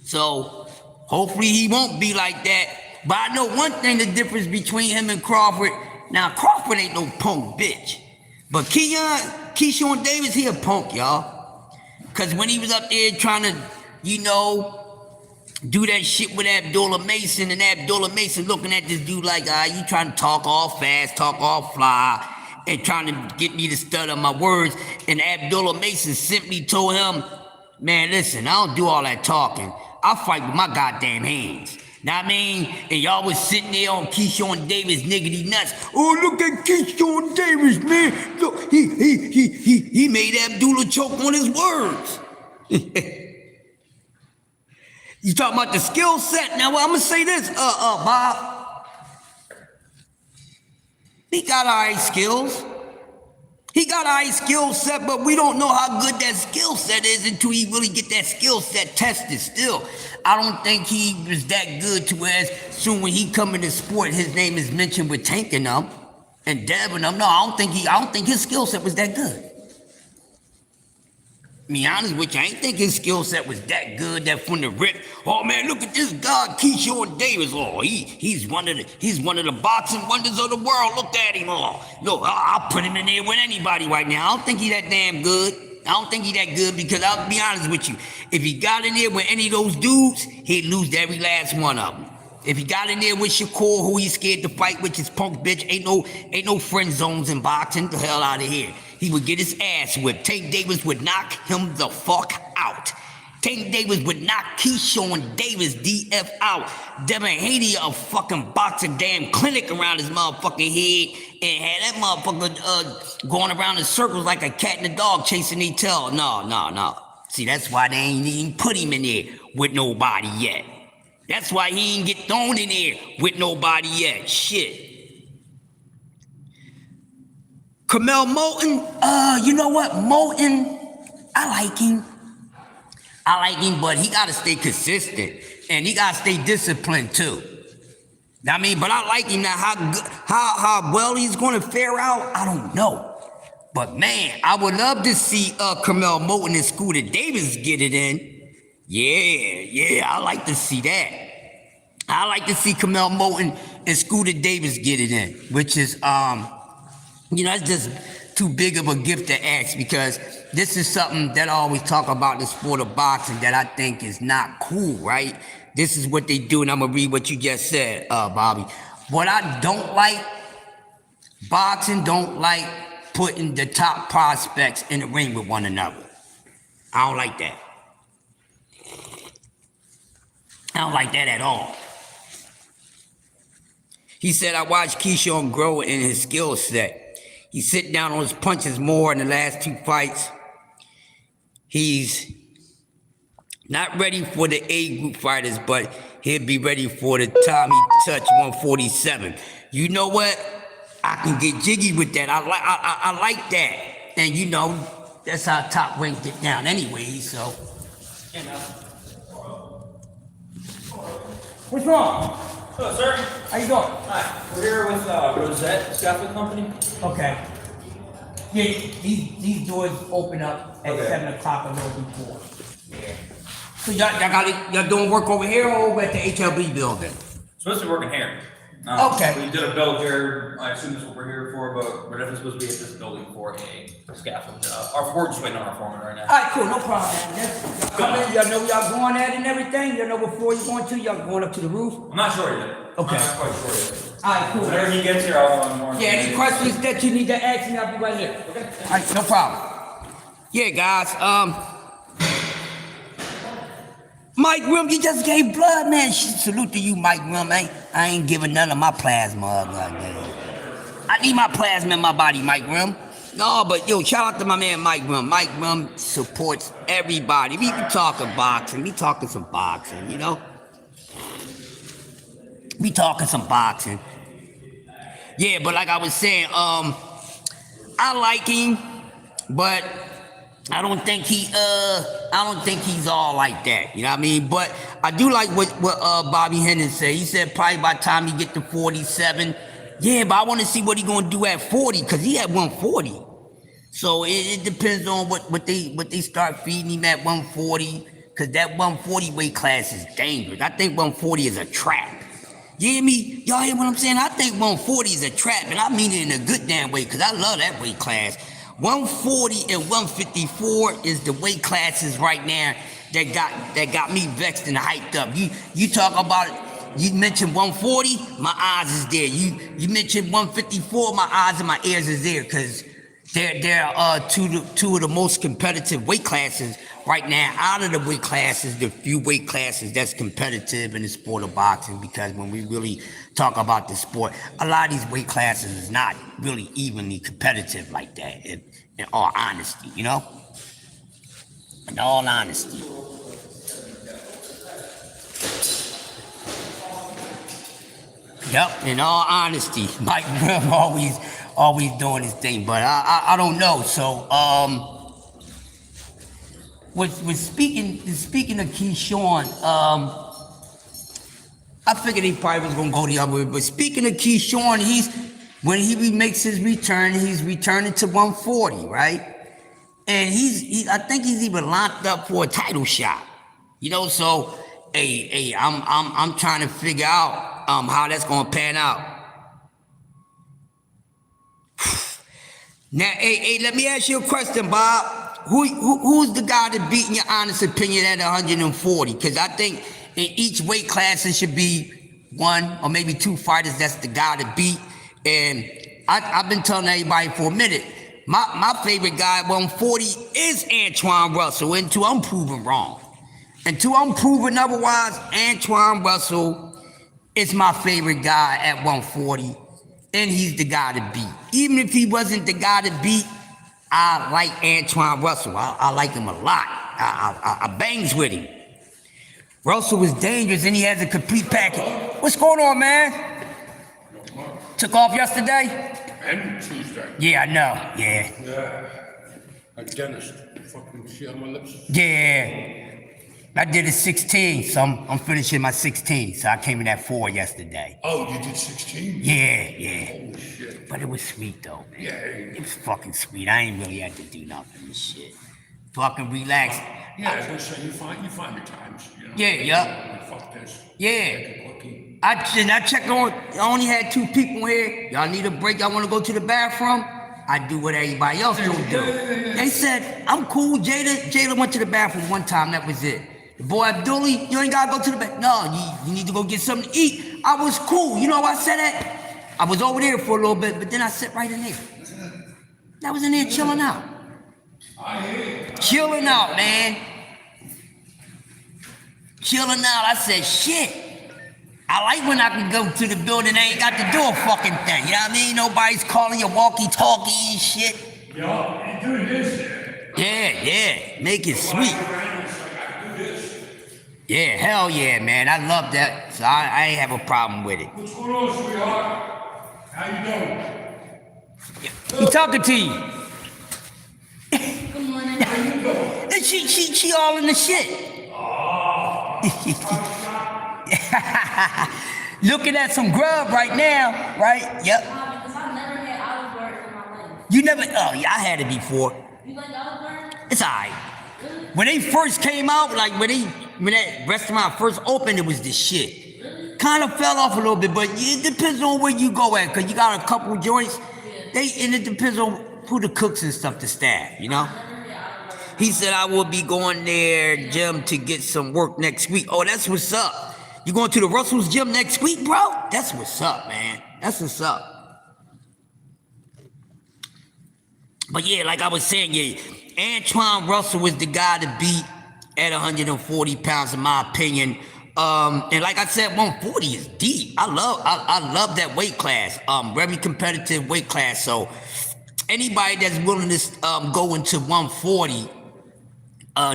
So, hopefully he won't be like that. But I know one thing, the difference between him and Crawford. Now, Crawford ain't no punk bitch. But Keyshawn Davis, he a punk, y'all. Because when he was up there trying to, do that shit with Abdullah Mason, and Abdullah Mason looking at this dude like, you trying to talk all fast, talk all fly, and trying to get me to stutter my words. And Abdullah Mason simply told him, man, listen, I don't do all that talking. I fight with my goddamn hands. Know what I mean? And y'all was sitting there on Keyshawn Davis niggity nuts. Oh, look at Keyshawn Davis, man. Look, he made Abdullah choke on his words. You talking about the skill set? Now, I'm gonna say this, Bob. He got all right skills. He got all right skill set, but we don't know how good that skill set is until he really get that skill set tested still. I don't think he was that good to where soon when he come in the sport, his name is mentioned with Tank and them and Deb and them. No, I don't think his skill set was that good. Be honest with you, I ain't think his skill set was that good that from the rip. Oh man, look at this guy, Keyshawn Davis. Oh, he's one of the boxing wonders of the world. Look at him. Oh, look, I'll put him in there with anybody right now. I don't think he that damn good. I don't think he that good because I'll be honest with you. If he got in there with any of those dudes, he'd lose every last one of them. If he got in there with Shakur, who he's scared to fight with, his punk bitch, ain't no friend zones in boxing. The hell out of here. He would get his ass whipped. Tank Davis would knock him the fuck out. Tank Davis would knock Keyshawn Davis DF out. Devin Haney a fucking boxing damn clinic around his motherfucking head and had that motherfucker going around in circles like a cat and a dog chasing their tail. No. See, that's why they ain't even put him in there with nobody yet. That's why he ain't get thrown in there with nobody yet. Shit. Kamel Moulton, you know what? Moulton, I like him, but he gotta stay consistent and he gotta stay disciplined too. I mean, but I like him now. How well he's gonna fare out, I don't know. But man, I would love to see Kamel Moulton and Scooter Davis get it in. Yeah, I like to see that. I like to see Kamel Moulton and Scooter Davis get it in, which is it's just too big of a gift to ask because this is something that I always talk about in the sport of boxing that I think is not cool, right? This is what they do, and I'm going to read what you just said, Bobby. What I don't like, boxing don't like putting the top prospects in the ring with one another. I don't like that. I don't like that at all. He said, I watched Keyshawn grow in his skill set. He's sitting down on his punches more in the last two fights. He's not ready for the A group fighters, but he'll be ready for the time he touch 147. You know what? I can get jiggy with that. I like that. And that's how top rank get down anyway, so. What's wrong? Hello, sir. How you doing? Hi. We're here with Rosette Scaffold Company. Okay. Yeah, these doors open up at 7 o'clock a little before. Yeah. So y'all doing work over here or over at the HLB building? Supposed to be working here. Okay. We did a build here. I assume that's what we're here for, but we're definitely supposed to be at this building for a scaffold job. We're just waiting on our foreman right now. All right, cool, no problem. Y'all come in, y'all know y'all going at and everything. Y'all know before you going to, y'all going up to the roof. I'm not sure yet. Okay. I'm not quite sure yet. All right, cool. Whenever he gets here, I'll know more. Yeah, any questions that you need to ask me, I'll be right here. Okay. All right, no problem. Yeah, guys. Mike Rim, you just gave blood, man. Salute to you, Mike Rim. I ain't giving none of my plasma up, goddamn. I need my plasma in my body, Mike Rim. No, but yo, shout out to my man Mike Rim. Mike Rim supports everybody. We be talking boxing. We talking some boxing, you know? We talking some boxing. Yeah, but like I was saying, I like him, but I don't think he's all like that. You know what I mean? But I do like what Bobby Heenan said. He said probably by the time he get to 47. Yeah, but I want to see what he gonna do at 40, because he at 140. So it depends on what they start feeding him at 140, because that 140 weight class is dangerous. I think 140 is a trap. You hear me? Y'all hear what I'm saying? I think 140 is a trap, and I mean it in a good damn way, because I love that weight class. 140 and 154 is the weight classes right now that got me vexed and hyped up. You talk about it. You mentioned 140, my eyes is there. You mentioned 154, my eyes and my ears is there, because they're two of the most competitive weight classes right now. Out of the weight classes, the few weight classes that's competitive in the sport of boxing, because when we really talk about the sport, a lot of these weight classes is not really evenly competitive like that, in all honesty, you know? In all honesty. Yep, in all honesty, Mike Grimm always doing his thing, but I don't know. So with speaking of Keyshawn, I figured he probably was gonna go the other way. But speaking of Keyshawn, when he makes his return, he's returning to 140, right? And I think he's even locked up for a title shot. You know, so hey, I'm trying to figure out how that's gonna pan out. Now, hey, let me ask you a question, Bob. Who's the guy that beat, in your honest opinion, at 140? Because I think in each weight class it should be one or maybe two fighters that's the guy to beat. And I've been telling everybody for a minute, my favorite guy at 140 is Antoine Russell. Until I'm proven wrong. Until I'm proven otherwise, Antoine Russell is my favorite guy at 140, and he's the guy to beat. Even if he wasn't the guy to beat, I like Antoine Russell. I like him a lot. I bangs with him. Russell was dangerous, and he has a complete package. What's going on, man? Took off yesterday? And Tuesday. Yeah, I know. Yeah. Yeah. A dentist. Fucking shit on my lips. Yeah. I did a 16, so I'm finishing my 16. So I came in at 4 yesterday. Oh, you did 16? Yeah. Holy shit. But it was sweet though, man. Yeah. It was fucking sweet. I ain't really had to do nothing and shit. Fucking relax. Yeah, I was gonna say, you find your times, you know? Yeah. Fuck this. Yeah. Make it lucky. I checked on, I only had 2 people here. Y'all need a break? Y'all wanna go to the bathroom? I do what everybody else don't do. They said, I'm cool. Jada went to the bathroom one time, that was it. The boy Abdulli, you ain't gotta go to the bathroom. No, you need to go get something to eat. I was cool. You know why I said that? I was over there for a little bit, but then I sat right in there. I was in there chilling out. Chilling out, man. Chilling out. I said, shit. I like when I can go to the building, I ain't got to do a fucking thing. You know what I mean? Nobody's calling you walkie-talkie and shit. Yo, you doing this? Yeah. Make it sweet. Yeah, hell yeah, man. I love that. So I ain't have a problem with it. What's going on, sweetheart? How you doing? He talking to you. Good morning. How you doing? And she all in the shit. Looking at some grub right now, right? Yep. Because I've never had olive bird in my life. You never, oh yeah, I had it before. You like olive bird? It's alright. Really? When they first came out, like when that restaurant first opened, it was the shit. Really? kind of fell off a little bit, but it depends on where you go at, because you got a couple joints. And it depends on who the cooks and stuff, the staff, you know? He said I will be going there, gym, to get some work next week. Oh, that's what's up. You going to the Russell's gym next week, bro? That's what's up, man. That's what's up. But yeah, like I was saying, yeah, Antoine Russell was the guy to beat at 140 pounds, in my opinion. And like I said, 140 is deep. I love that weight class. Very competitive weight class. So anybody that's willing to go into 140,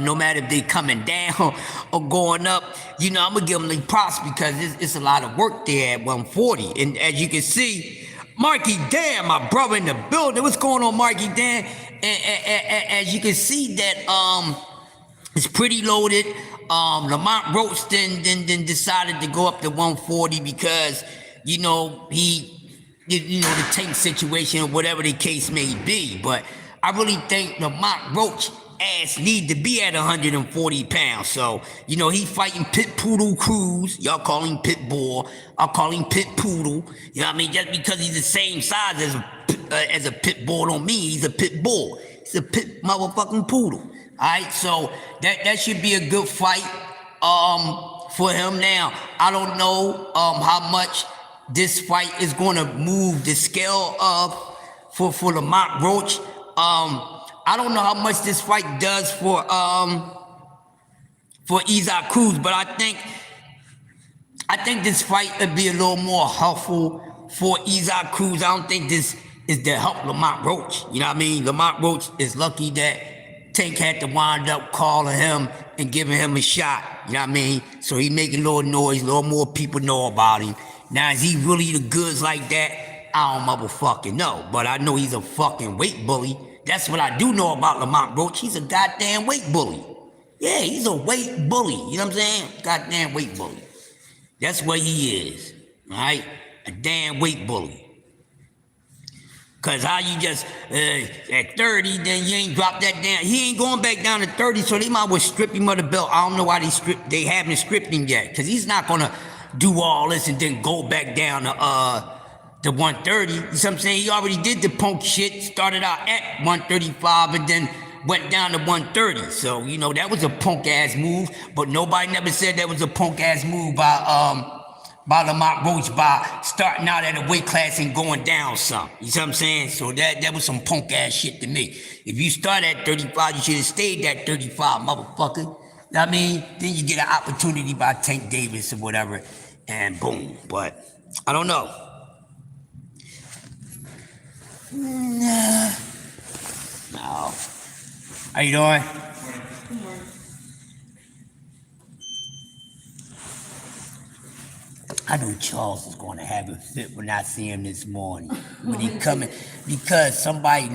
no matter if they coming down or going up, you know, I'm gonna give them the props, because it's a lot of work there at 140. And as you can see, Marky Dan, my brother in the building. What's going on, Marky Dan? And as you can see that it's pretty loaded. Lamont Roach then decided to go up to 140 because, you know, the tank situation or whatever the case may be. But I really think Lamont Roach ass need to be at 140 pounds. So, you know, he fighting Pit Poodle Cruz. Y'all call him Pit Bull. I'll call him Pit Poodle. You know what I mean? Just because he's the same size as a pit bull don't mean he's a pit bull. He's a pit motherfucking poodle. Alright, so that should be a good fight for him. Now, I don't know how much this fight is going to move the scale for Lamont Roach. I don't know how much this fight does for Isaac Cruz, but I think this fight would be a little more helpful for Isaac Cruz. I don't think this is to help Lamont Roach. You know what I mean? Lamont Roach is lucky that Tank had to wind up calling him and giving him a shot. You know what I mean? So he making a little noise, a little more people know about him. Now, is he really the goods like that? I don't motherfucking know. But I know he's a fucking weight bully. That's what I do know about Lamont Roach. He's a goddamn weight bully. Yeah, he's a weight bully. You know what I'm saying? Goddamn weight bully. That's what he is. Alright? A damn weight bully. Cause how you just, at 30, then you ain't dropped that down. He ain't going back down to 30, so they might well strip him of the belt. I don't know why they haven't stripped him yet. Cause he's not gonna do all this and then go back down to 130. You know what I'm saying? He already did the punk shit, started out at 135 and then went down to 130. So, you know, that was a punk ass move, but nobody never said that was a punk ass move by Lamont Roach by starting out at a weight class and going down some. You see what I'm saying? So that was some punk ass shit to me. If you start at 35, you should have stayed at 35, motherfucker. You know what I mean? Then you get an opportunity by Tank Davis or whatever, and boom. But I don't know. No. How you doing? I knew Charles was going to have a fit when I see him this morning. When he coming, because somebody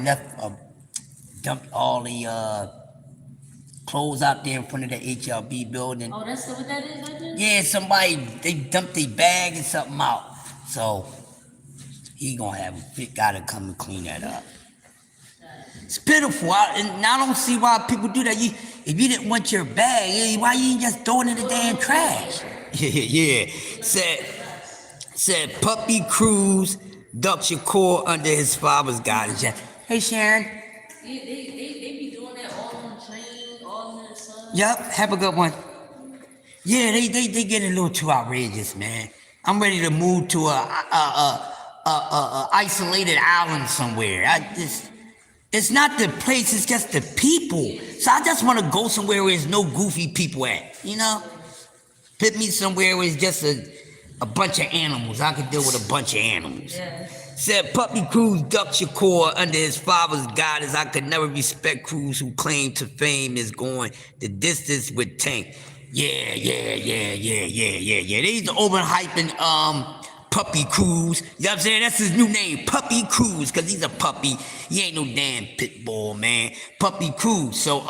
dumped all the clothes out there in front of the HLB building. Oh, that's what that is, I think? Yeah, they dumped their bag and something out. So he gonna have a fit guy to come and clean that up. It's pitiful, and I don't see why people do that. If you didn't want your bag, why you ain't just throwing it in the damn trash? Yeah. Said Puppy Cruz ducked Shakur under his father's guidance. Hey, Sharon. They be doing that all on the train, all in the sun. Yep, have a good one. Yeah, they get a little too outrageous, man. I'm ready to move to a isolated island somewhere. It's not the place, it's just the people. So I just want to go somewhere where there's no goofy people at, you know? Put me somewhere where it's just a bunch of animals. I could deal with a bunch of animals. Yeah. Said Puppy Cruz ducked Shakur under his father's guidance. I could never respect Cruz, who claimed to fame is going the distance with Tank. Yeah. They's overhyping Puppy Cruz. You know what I'm saying? That's his new name, Puppy Cruz, because he's a puppy. He ain't no damn pit bull, man. Puppy Cruz. So,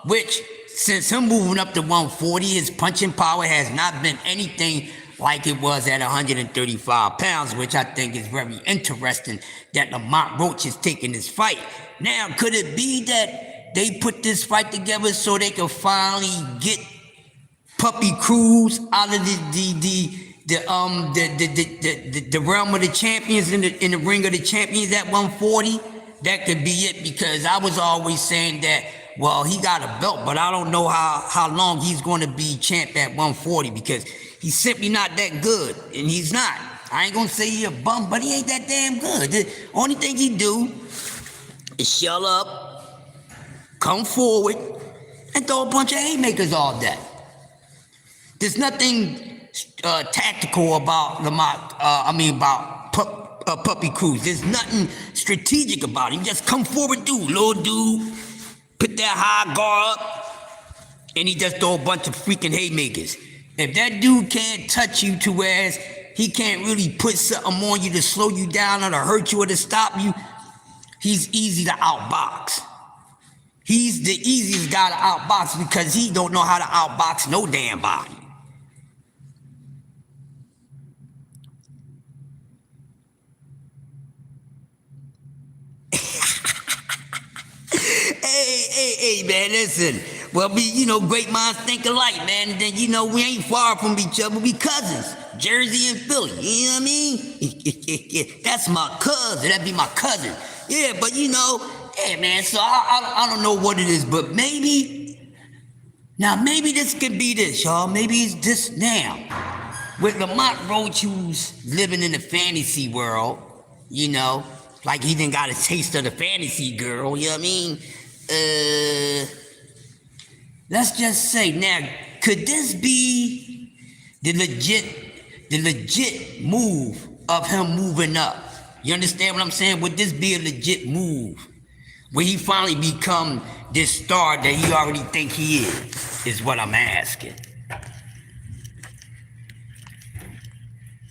which, since him moving up to 140, his punching power has not been anything like it was at 135 pounds, which I think is very interesting that Lamont Roach is taking this fight. Now, could it be that they put this fight together so they could finally get Puppy Cruz out of the realm of the champions in the ring of the champions at 140, that could be it, because I was always saying that, well, he got a belt, but I don't know how long he's going to be champ at 140, because he's simply not that good, and he's not. I ain't gonna say he a bum, but he ain't that damn good. The only thing he do is shell up, come forward, and throw a bunch of haymakers all day. There's nothing tactical about about Puppy Cruz. There's nothing strategic about him. Just come forward, dude, little dude, put that high guard up, and he just throw a bunch of freaking haymakers. If that dude can't touch you to whereas he can't really put something on you to slow you down or to hurt you or to stop you, he's easy to outbox. He's the easiest guy to outbox because he don't know how to outbox no damn body. Hey, man, listen. Well, great minds think alike, man. And then, we ain't far from each other. We cousins. Jersey and Philly. You know what I mean? That's my cousin. That'd be my cousin. Yeah, but, hey, man, so I don't know what it is, but maybe this could be this, y'all. Maybe it's this now. With Lamont Roach, who's living in the fantasy world, like he done got a taste of the fantasy girl, you know what I mean? Let's just say, now, could this be the legit move of him moving up? You understand what I'm saying? Would this be a legit move? Will he finally become this star that he already think he is what I'm asking.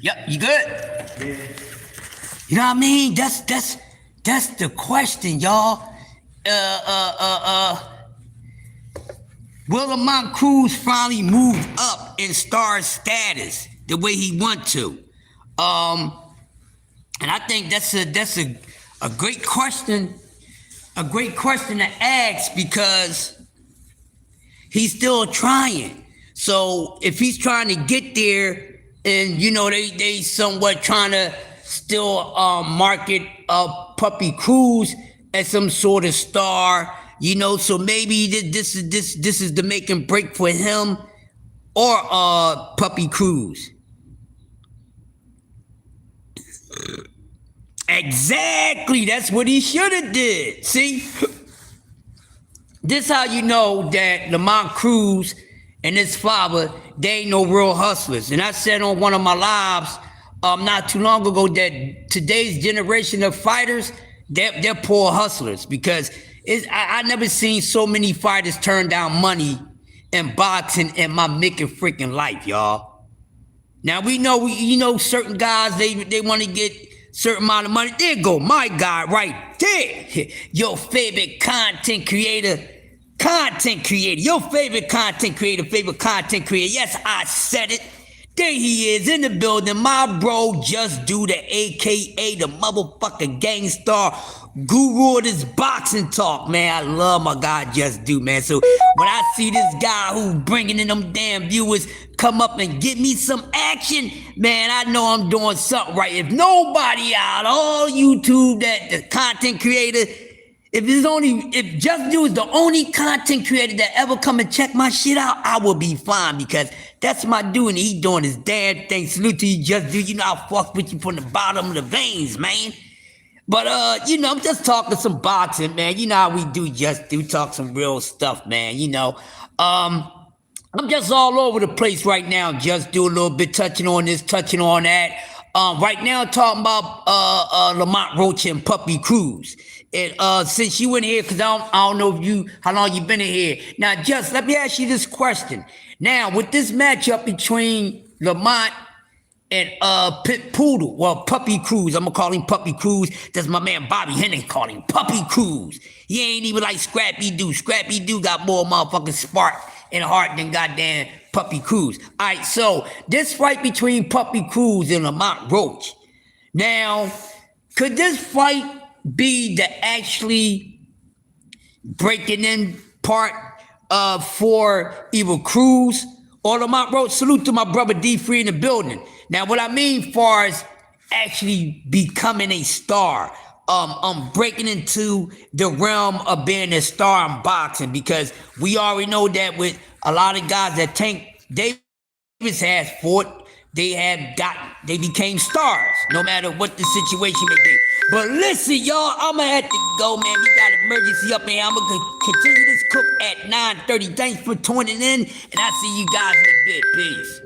Yep, you good? Yeah. You know what I mean? That's the question, y'all. Will Lamont Cruz finally move up in star status the way he want to? And I think that's a great question, to ask, because he's still trying. So if he's trying to get there, and they somewhat trying to still market Puppy Cruz as some sort of star, so maybe this is the make and break for him or Puppy Cruz. Exactly, that's what he should have did. See, this how you know that Lamont Cruz and his father, they ain't no real hustlers. And I said on one of my lives not too long ago that today's generation of fighters, they're poor hustlers, because I never seen so many fighters turn down money in boxing in my freaking life, y'all. Now we know, certain guys, they want to get certain amount of money. There go my guy right there. Your favorite content creator. Your favorite content creator. Yes, I said it. There he is in the building. My bro, Just Do, the AKA the motherfucking gangstar guru of this boxing talk, man. I love my guy Just Do, man. So when I see this guy who bringing in them damn viewers come up and give me some action, man, I know I'm doing something right. If nobody out all YouTube, that the content creator, if Just Do is the only content creator that ever come and check my shit out, I will be fine, because that's my dude and he doing his damn thing. Salute to you, Just Do. I fuck with you from the bottom of the veins, man. But, I'm just talking some boxing, man. You know how we do, Just Do, talk some real stuff, man. I'm just all over the place right now. Just Do a little bit, touching on this, touching on that. Right now, talking about Lamont Roach and Puppy Cruz. And since you in here, because I don't know how long you been in here. Now, just let me ask you this question. Now, with this matchup between Lamont and Pit Poodle, well, Puppy Cruz, I'm gonna call him Puppy Cruz. That's my man Bobby Henney call him Puppy Cruz. He ain't even like Scrappy Doo. Scrappy Doo got more motherfucking spark and heart than goddamn Puppy Cruz. All right, so this fight between Puppy Cruz and Lamont Roach. Now, could this fight be the actually breaking in part for either Cruz All of my road, salute to my brother D3 in the building. Now, what I mean far as actually becoming a star, breaking into the realm of being a star in boxing, because we already know that with a lot of guys that Tank Davis has fought, they became stars, no matter what the situation may be. But listen, y'all, I'ma have to go, man. We got emergency up here. I'ma continue this cook at 9:30. Thanks for tuning in, and I'll see you guys in a bit. Peace.